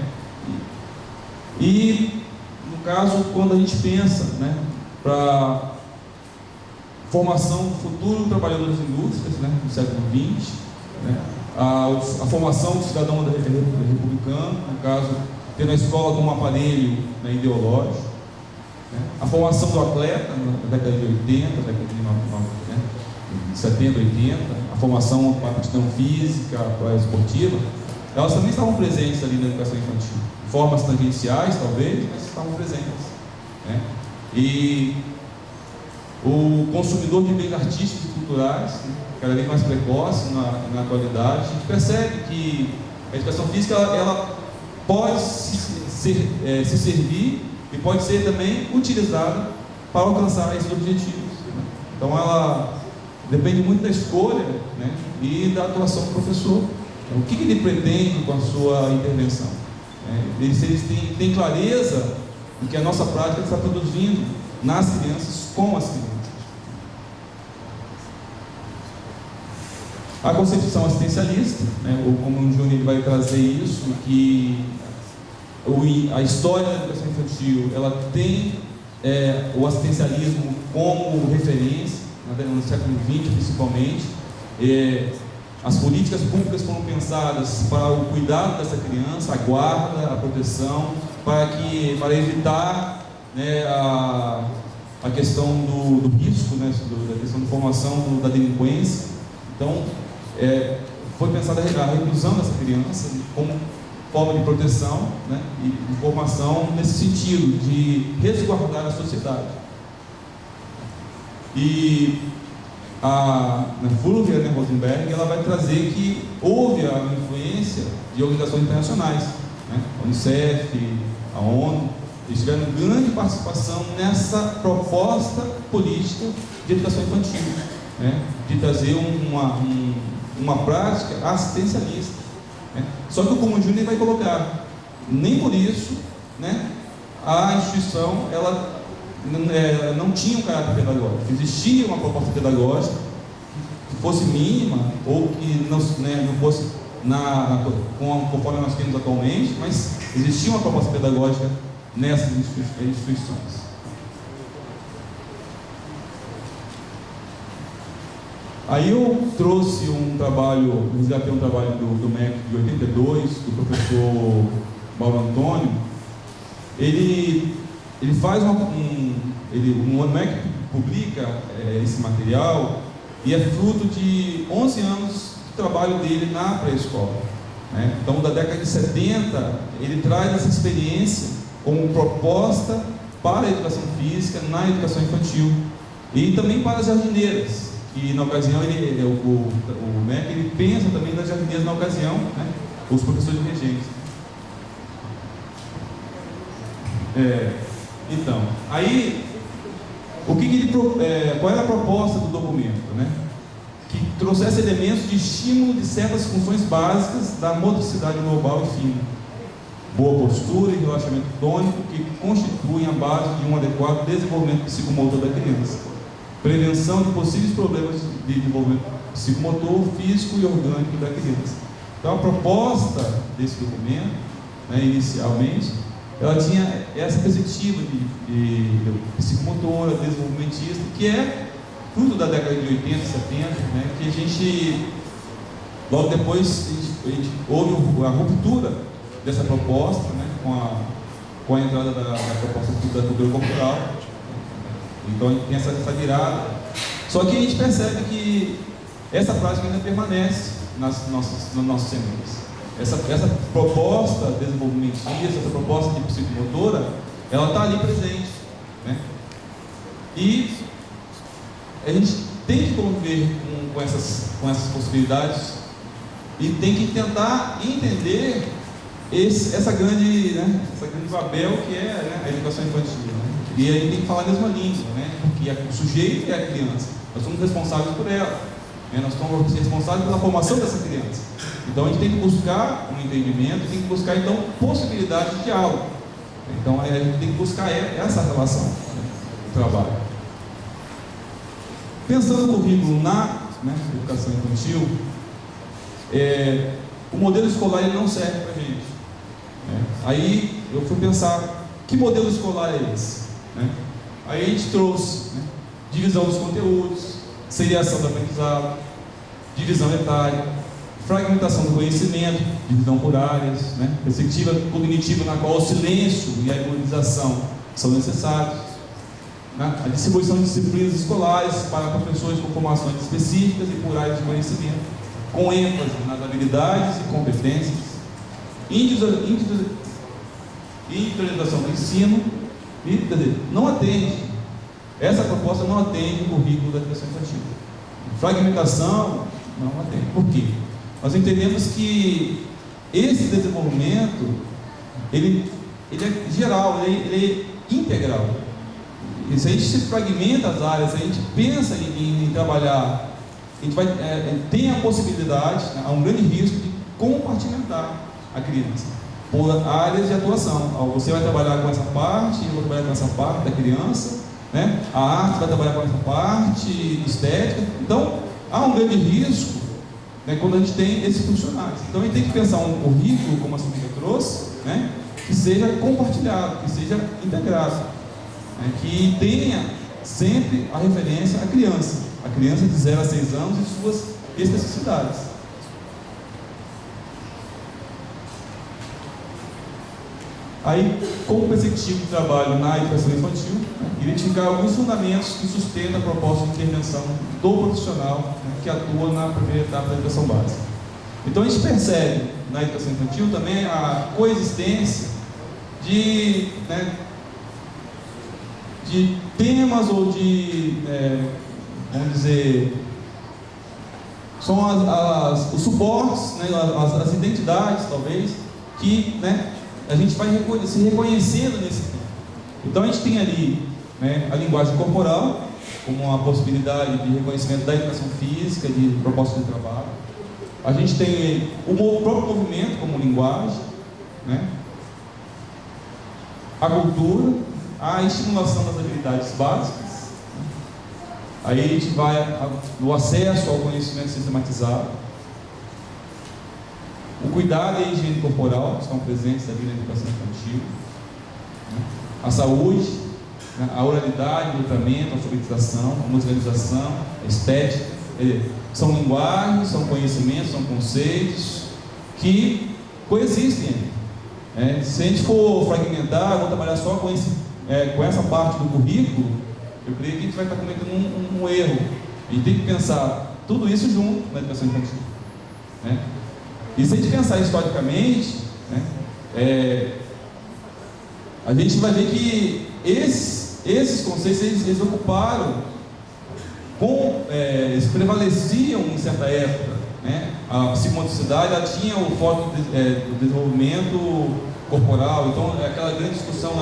E no caso, quando a gente pensa, né, para formação do futuro trabalhador das indústrias, né, no século XX, né, a formação do cidadão republicano, no caso, tendo a escola como aparelho, né, ideológico, né, a formação do atleta na década de 80, década de 70, 80, a formação para a aptidão física, para a esportiva, elas também estavam presentes ali na educação infantil, formas tangenciais talvez, mas estavam presentes, né? E o consumidor de bens artísticos e culturais, né, cada vez mais precoce na atualidade, a gente percebe que a educação física ela pode se servir e pode ser também utilizada para alcançar esses objetivos, né? Então ela depende muito da escolha, né, e da atuação do professor. O que ele pretende com a sua intervenção? Se eles têm clareza do que a nossa prática está produzindo nas crianças, com as crianças. A concepção assistencialista, né, ou como o Júnior vai trazer isso, que a história da educação infantil ela tem o assistencialismo como referência, no século XX principalmente. As políticas públicas foram pensadas para o cuidado dessa criança, a guarda, a proteção, para evitar, né, a questão do risco, né, da questão de formação da delinquência. Então, foi pensada a reclusão dessa criança como forma de proteção, né, e de formação nesse sentido, de resguardar a sociedade. E a Fulvia, né, Rosenberg, ela vai trazer que houve a influência de organizações internacionais, né, a Unicef, a ONU, eles tiveram grande participação nessa proposta política de educação infantil, né, de trazer uma prática assistencialista, né. Só que o Como Júnior vai colocar, nem por isso, né, a instituição ela não tinha um caráter pedagógico. Existia uma proposta pedagógica que fosse mínima ou que não fosse conforme nós temos atualmente, mas existia uma proposta pedagógica nessas instituições. Aí eu trouxe um trabalho, resgatei um trabalho do MEC de 82, do professor Mauro Antônio. Ele faz o MEC publica esse material e é fruto de 11 anos de trabalho dele na pré-escola, né? Então, da década de 70, ele traz essa experiência como proposta para a educação física na educação infantil e também para as jardineiras, que na ocasião o MEC ele pensa também nas jardineiras na ocasião, né? Os professores de regência. Então, aí, qual era a proposta do documento, né? Que trouxesse elementos de estímulo de certas funções básicas da motricidade global e fina. Boa postura e relaxamento tônico que constituem a base de um adequado desenvolvimento psicomotor da criança. Prevenção de possíveis problemas de desenvolvimento psicomotor, físico e orgânico da criança. Então, a proposta desse documento, né, inicialmente, ela tinha essa perspectiva de psicomotora, desenvolvimentista, que é fruto da década de 80, 70, né, que a gente, logo depois, a gente houve a ruptura dessa proposta, né, com a entrada da proposta da cultura corporal. Então a gente tem essa virada. Só que a gente percebe que essa prática ainda permanece nos nossos CNEs. Essa proposta desenvolvimentista, essa proposta de psicomotora, ela está ali presente, né? E a gente tem que conviver com essas possibilidades e tem que tentar entender essa grande Babel que é, né, a educação infantil, né? E a gente tem que falar a mesma língua, né? Porque o sujeito é a criança, nós somos responsáveis por ela, né? Nós somos responsáveis pela formação dessa criança. Então a gente tem que buscar um entendimento, tem que buscar então possibilidade de diálogo. Então a gente tem que buscar essa relação, né, do trabalho. Pensando no currículo na né, educação infantil, o modelo escolar ele não serve para a gente. Né? Aí eu fui pensar, que modelo escolar é esse? Né? Aí a gente trouxe, né, divisão dos conteúdos, seriação do aprendizado, divisão etária, fragmentação do conhecimento, divisão por áreas, né, perspectiva cognitiva na qual o silêncio e a memorização são necessários, né, a distribuição de disciplinas escolares para professores com formações específicas e por áreas de conhecimento, com ênfase nas habilidades e competências, individualização do ensino, e, quer dizer, não atende, essa proposta não atende o currículo da educação infantil. Fragmentação não atende. Por quê? Nós entendemos que esse desenvolvimento, ele é geral, ele é integral. E se a gente se fragmenta as áreas, se a gente pensa em trabalhar, a gente tem a possibilidade, há um grande risco de compartimentar a criança por áreas de atuação. Você vai trabalhar com essa parte, eu vou trabalhar com essa parte da criança, né? A arte vai trabalhar com essa parte estética. Então, há um grande risco, né, quando a gente tem esses funcionários. Então, a gente tem que pensar um currículo, como a Silvia trouxe, né, que seja compartilhado, que seja integrado, né, que tenha sempre a referência à criança de 0 a 6 anos e suas especificidades. Aí, como perspectiva de trabalho na educação infantil, né, identificar alguns fundamentos que sustentam a proposta de intervenção do profissional, né, que atua na primeira etapa da educação básica. Então, a gente percebe na educação infantil também a coexistência de temas ou de, vamos dizer, são os suportes, né, as identidades, talvez, que, né, a gente vai se reconhecendo nesse tempo. Então a gente tem ali, né, a linguagem corporal, como uma possibilidade de reconhecimento da educação física, de proposta de trabalho. A gente tem o próprio movimento como linguagem, né, a cultura, a estimulação das habilidades básicas. Aí a gente vai no acesso ao conhecimento sistematizado. O cuidado e a higiene corporal estão presentes ali na educação infantil, né? A saúde, né? A oralidade, o letramento, a alfabetização, a musicalização, a estética, são linguagens, são conhecimentos, são conceitos que coexistem. Né? Se a gente for fragmentar, vou trabalhar só com essa parte do currículo, eu creio que a gente vai estar cometendo um erro. A gente tem que pensar tudo isso junto na educação infantil, né? E se a gente pensar historicamente, né, a gente vai ver que esses conceitos eles ocuparam, eles prevaleciam em certa época. Né? A psicomotricidade ela tinha o foco do desenvolvimento corporal, então aquela grande discussão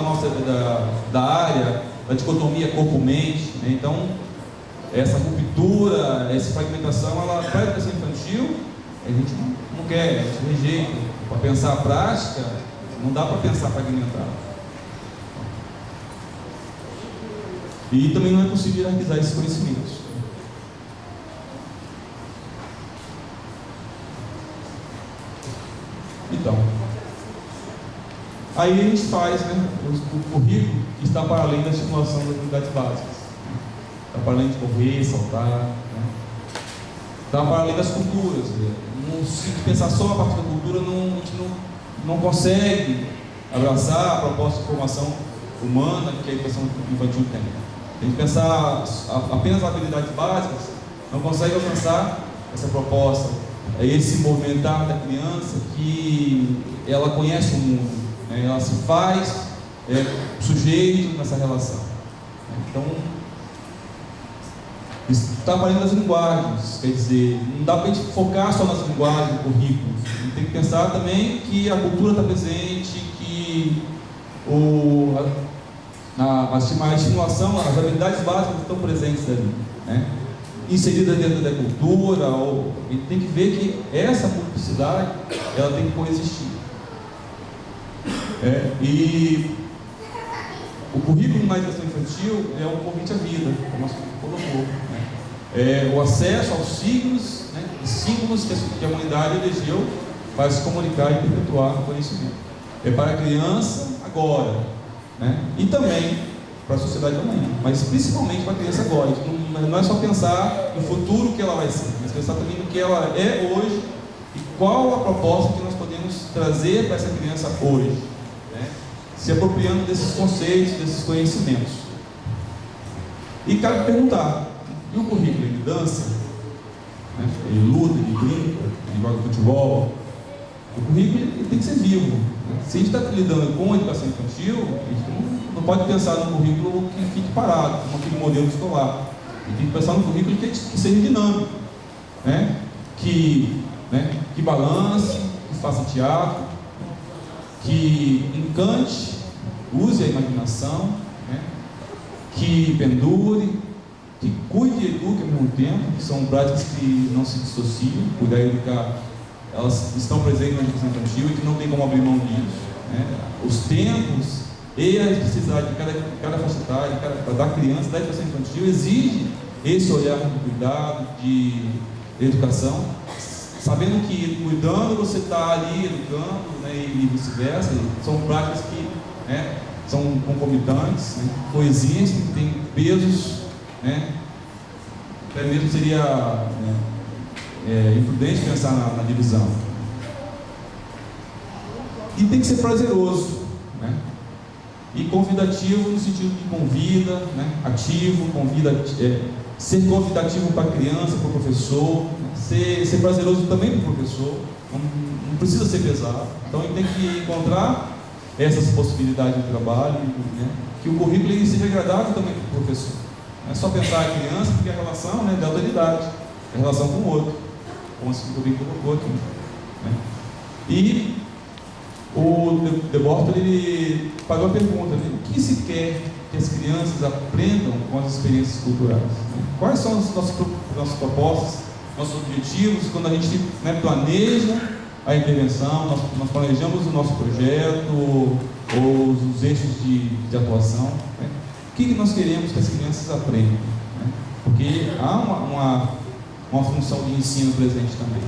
da área, da dicotomia corpo-mente. Né? Então, essa ruptura, essa fragmentação, para a educação infantil, a gente não quer, a gente rejeita. Para pensar a prática, não dá para pensar fragmentado. E também não é possível hierarquizar esses conhecimentos. Então, aí a gente faz, né, o currículo que está para além da estimulação das habilidades básicas. Está para além de correr, saltar, né? Está para além das culturas. Se pensar só a partir da cultura, a gente não consegue abraçar a proposta de formação humana que a educação infantil tem. Tem que pensar apenas as habilidades básicas, não consegue alcançar essa proposta, esse movimentar da criança que ela conhece o mundo, né? Ela se faz sujeito nessa relação. Então, está para além das linguagens, quer dizer, não dá para a gente focar só nas linguagens do currículo. A gente tem que pensar também que a cultura está presente, que a estimulação, as habilidades básicas estão presentes ali, né? Inseridas dentro da cultura, a gente tem que ver que essa multiplicidade ela tem que coexistir. E o currículo na educação infantil é um convite à vida, como a senhora colocou, né? o acesso aos signos, né, e símbolos que a humanidade elegeu para se comunicar e perpetuar o conhecimento. É para a criança agora, né, e também para a sociedade amanhã, mas principalmente para a criança agora. Não é só pensar no futuro que ela vai ser, mas pensar também no que ela é hoje e qual a proposta que nós podemos trazer para essa criança hoje, né, se apropriando desses conceitos, desses conhecimentos. E cabe perguntar, e o currículo, ele dança, né, ele luta, ele brinca, ele joga futebol? O currículo ele tem que ser vivo, né? Se a gente está lidando com a educação infantil, a gente não pode pensar num currículo que fique parado, como aquele modelo escolar. A gente tem que pensar num currículo que seja dinâmico, né? Que balance, que faça teatro, que encante, use a imaginação, né? Que pendure, que cuide e eduque ao mesmo tempo, que são práticas que não se dissociam. Cuidar e educar, elas estão presentes na educação infantil e que não tem como abrir mão disso, né? Os tempos e a necessidade de cada faixa etária, da criança, da educação infantil, exige esse olhar de cuidado, de educação, sabendo que cuidando você está ali educando, né, e vice-versa. São práticas que, né, são concomitantes, né, coexistem, têm pesos, né, até mesmo seria imprudente pensar na divisão. E tem que ser prazeroso, né? E convidativo no sentido de convida, né? Ativo, ser convidativo para a criança, para o professor, né? Ser prazeroso também para o professor, não precisa ser pesado. Então ele tem que encontrar essas possibilidades de trabalho, né? Que o currículo ele seja agradável também para o professor. Não é só pensar a criança, porque a relação, né, de autoridade, a relação com o outro, como o currículo colocou aqui, né? E o De Bortoli ele pagou a pergunta, né? O que se quer que as crianças aprendam com as experiências culturais, né? Quais são as nossas propostas, nossos objetivos, quando a gente, né, planeja a intervenção, nós planejamos o nosso projeto, ou os eixos de atuação, né? O que nós queremos que as crianças aprendam, né? Porque há uma função de ensino presente também.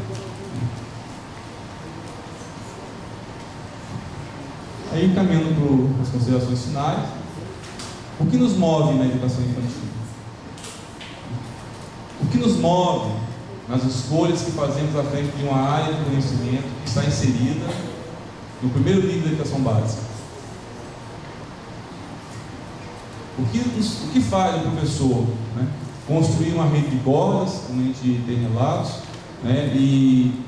Aí, caminhando para as considerações finais, o que nos move na educação infantil? O que nos move nas escolhas que fazemos à frente de uma área de conhecimento que está inserida no primeiro livro da educação básica? O que faz o professor, né, construir uma rede de bordas, como a gente tem relatos, né, e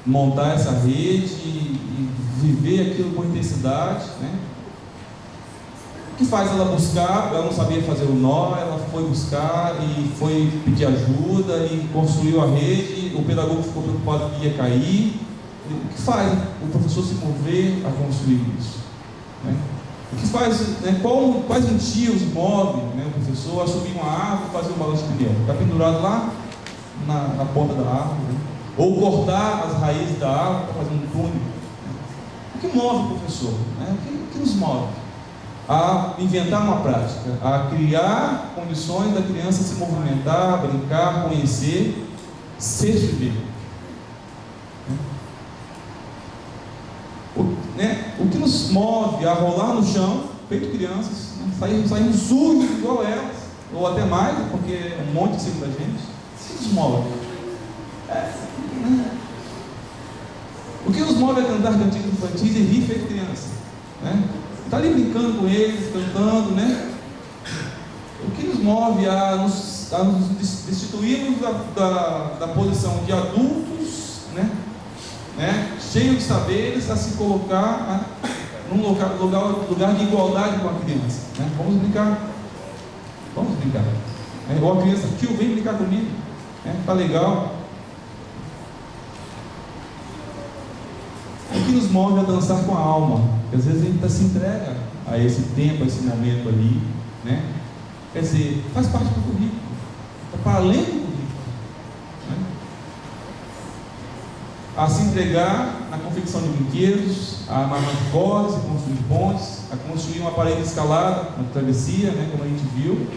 montar essa rede e viver aquilo com intensidade, né? O que faz ela buscar? Ela não sabia fazer o nó, ela foi buscar e foi pedir ajuda e construiu a rede. O pedagogo ficou preocupado que ia cair. O que faz o professor se mover a construir isso, né? O que faz, né, quais motivos movem, né, o professor a subir uma árvore e fazer um balanço de pneu? Está pendurado lá na ponta da árvore, né? Ou cortar as raízes da árvore para fazer um túnel, né? O que move o professor, né? O que nos move? A inventar uma prática, a criar condições da criança se movimentar, brincar, conhecer, ser sujeito. O que nos move a rolar no chão, feito crianças, né? sair sujos igual elas, ou até mais, porque é um monte em cima da gente. O que nos move? O que nos move a cantar cantigos infantis e rir feito criança, né? Está ali brincando com eles, cantando, né? O que nos move a nos destituirmos da posição de adultos, né? Cheios de saberes, a se colocar num lugar de igualdade com a criança, né? Vamos brincar. Ou a criança, tio, vem brincar comigo, né? Tá legal. O que nos move a dançar com a alma? Porque às vezes a gente se entrega a esse tempo, a esse momento ali, né? Quer dizer, faz parte do currículo, está para além do currículo, né? A se entregar na confecção de brinquedos, a amar cordas e construir pontes, a construir uma parede escalada na travessia, né, como a gente viu,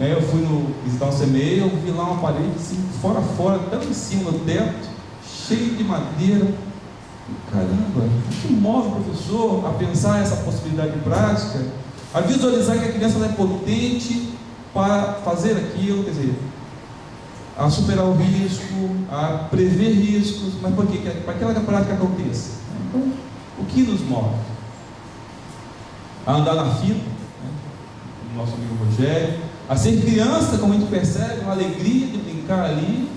Eu fui visitar o CMEI, eu vi lá uma parede assim, fora, até em cima do teto, cheio de madeira. Caramba, o que move o professor a pensar essa possibilidade prática, a visualizar que a criança é potente para fazer aquilo, quer dizer, a superar o risco, a prever riscos, mas por quê? Para que aquela prática aconteça. Então, o que nos move? A andar na fila, né? O nosso amigo Rogério, a ser criança, como a gente percebe, uma alegria de brincar ali.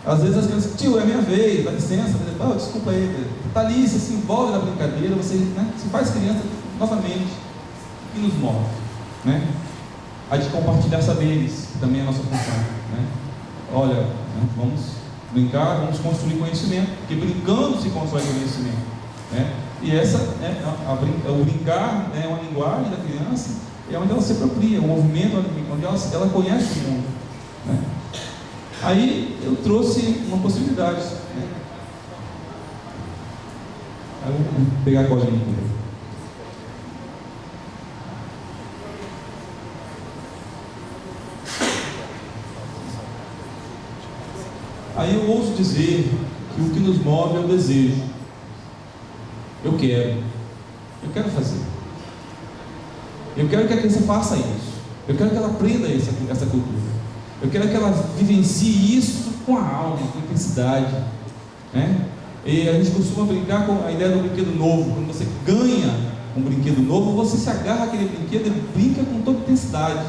Às vezes as crianças, tio, é minha vez, dá licença, desculpa aí, está ali, você se envolve na brincadeira, você, né, se faz criança novamente. O que nos move? Né? A de compartilhar saberes, que também é a nossa função. Né? Olha, né, vamos brincar, vamos construir conhecimento, porque brincando se constrói conhecimento. Né? E essa, o brincar é uma linguagem da criança, é onde ela se apropria, o movimento, onde ela conhece o mundo. Né? Aí eu trouxe uma possibilidade. Né? Aí eu vou pegar a colinha aqui. Aí eu ouso dizer que o que nos move é o desejo. Eu quero fazer. Eu quero que a criança faça isso. Eu quero que ela aprenda essa cultura. Eu quero que ela vivencie isso com a alma, com intensidade. Né? E a gente costuma brincar com a ideia do brinquedo novo. Quando você ganha um brinquedo novo, você se agarra àquele brinquedo e brinca com toda intensidade.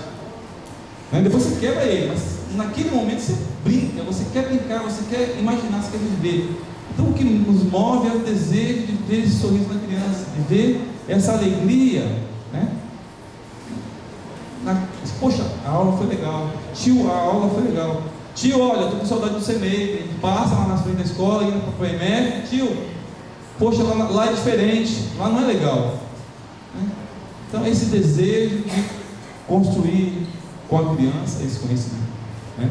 Né? Depois você quebra ele, mas naquele momento você brinca, você quer brincar, você quer imaginar, você quer viver. Então o que nos move é o desejo de ver esse sorriso na criança, de ver essa alegria. Né? Poxa, a aula foi legal. Tio, a aula foi legal. Tio, olha, estou com saudade do CMEI. A gente passa lá na frente da escola, indo para o EMF. Tio, poxa, lá é diferente, lá não é legal. Né? Então esse desejo de construir com a criança esse conhecimento. Né?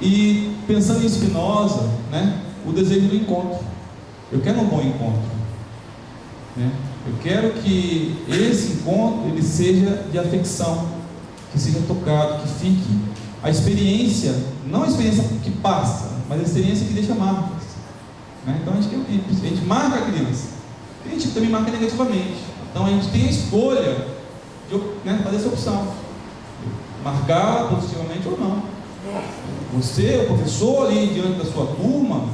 E pensando em Spinoza, né, o desejo do encontro. Eu quero um bom encontro. Né? Eu quero que esse encontro ele seja de afecção, que seja tocado, que fique. A experiência, não a experiência que passa, mas a experiência que deixa marcas. Né? Então a gente marca a criança. A gente também marca negativamente. Então a gente tem a escolha de, né, fazer essa opção. Marcá-la positivamente ou não. Você, o professor ali diante da sua turma,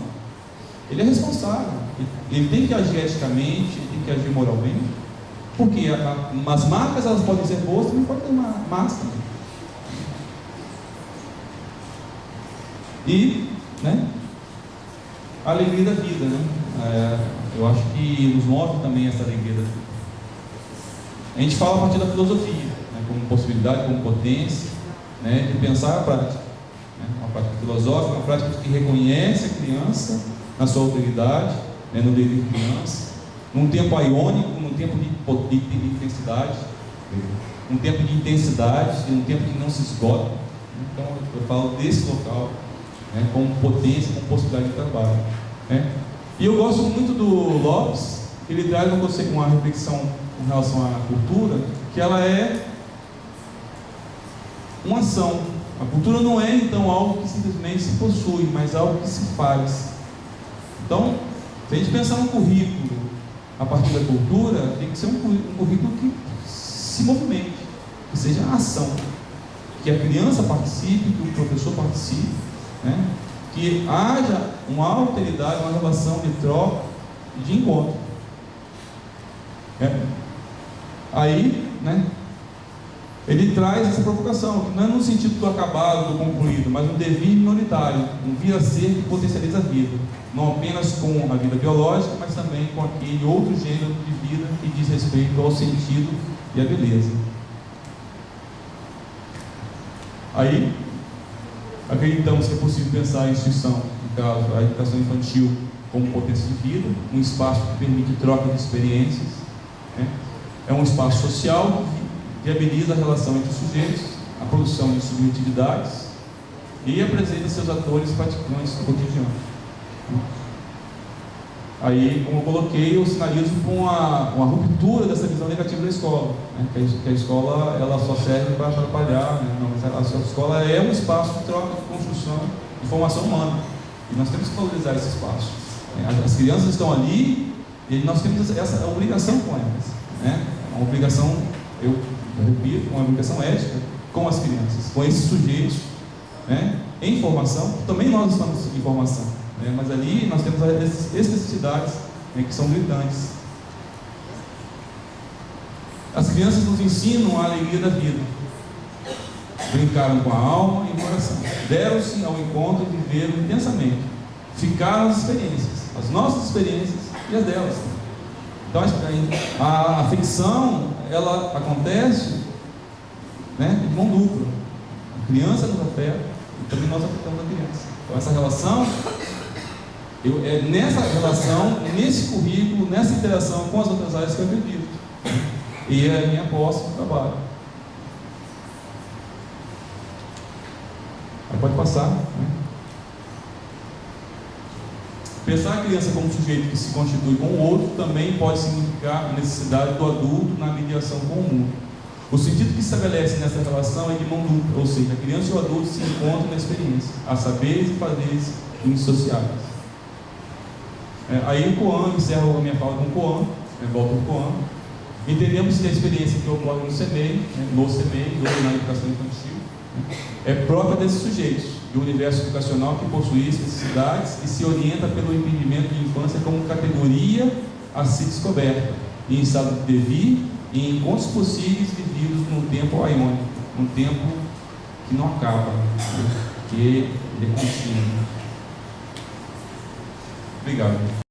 ele é responsável. Ele tem que agir eticamente, ele tem que agir moralmente. Porque as marcas elas podem ser boas, também pode ter uma massa. E, né, a alegria da vida, né? Eu acho que nos move também essa alegria da vida. A gente fala a partir da filosofia, né, como possibilidade, como potência, né, de pensar a prática. Né, uma prática filosófica, uma prática que reconhece a criança na sua autoridade, né, no dever de criança, num tempo aiônico, num tempo de intensidade, um tempo de intensidade e um tempo que não se esgota. Então eu falo desse local, né, como potência, como possibilidade de trabalho. Né? E eu gosto muito do Lopes, que ele traz uma reflexão em relação à cultura, que ela é uma ação. A cultura não é então algo que simplesmente se possui, mas algo que se faz. Então, se a gente pensar um currículo a partir da cultura, tem que ser um currículo que se movimente, que seja ação, que a criança participe, que o professor participe, né? Que haja uma alteridade, uma relação de troca e de encontro. Aí, né, ele traz essa provocação, que não é no sentido do acabado, do concluído, mas um devir minoritário, um vir a ser que potencializa a vida, não apenas com a vida biológica, mas também com aquele outro gênero de vida que diz respeito ao sentido e à beleza. Aí, acreditamos que é possível pensar a instituição, no caso, a educação infantil, como potência de vida, um espaço que permite troca de experiências, né? É um espaço social que viabiliza a relação entre os sujeitos, a produção de subjetividades e apresenta seus atores praticantes do cotidiano. Aí, como eu coloquei, eu sinalizo com uma ruptura dessa visão negativa da escola, né? Que a escola ela só serve para atrapalhar, né? Não, mas a escola é um espaço de troca, de construção, de formação humana, e nós temos que valorizar esse espaço. As crianças estão ali e nós temos essa obrigação com elas, né? Uma obrigação, eu repito, uma obrigação ética com as crianças, com esses sujeitos, né? Em formação. Também nós estamos em formação, né? Mas ali nós temos as especificidades, né, que são gritantes. As crianças nos ensinam a alegria da vida, brincaram com a alma e o coração, deram-se ao encontro e viveram intensamente, ficaram as experiências, as nossas experiências e as delas. Então a afecção ela acontece, né, de mão dupla. A criança nos afeta e também nós afetamos a criança. Então essa relação, é nessa relação, nesse currículo, nessa interação com as outras áreas que eu acredito. E é a minha aposta no trabalho. Aí pode passar, né? Pensar a criança como um sujeito que se constitui com o outro também pode significar a necessidade do adulto na mediação com o mundo. O sentido que se estabelece nessa relação é de mão dupla, ou seja, a criança e o adulto se encontram na experiência, a saberes e fazeres indissociáveis. Aí o Coan, encerro a minha fala com o Coan, volto ao Coan. Entendemos que a experiência que ocorre no CEMEI, na educação infantil, é própria desses sujeitos, do universo educacional que possui especificidades e se orienta pelo entendimento de infância como categoria a ser descoberta, em estado de devir e em encontros possíveis vividos num tempo aiônico, um tempo que não acaba, que ele é contínuo. Obrigado.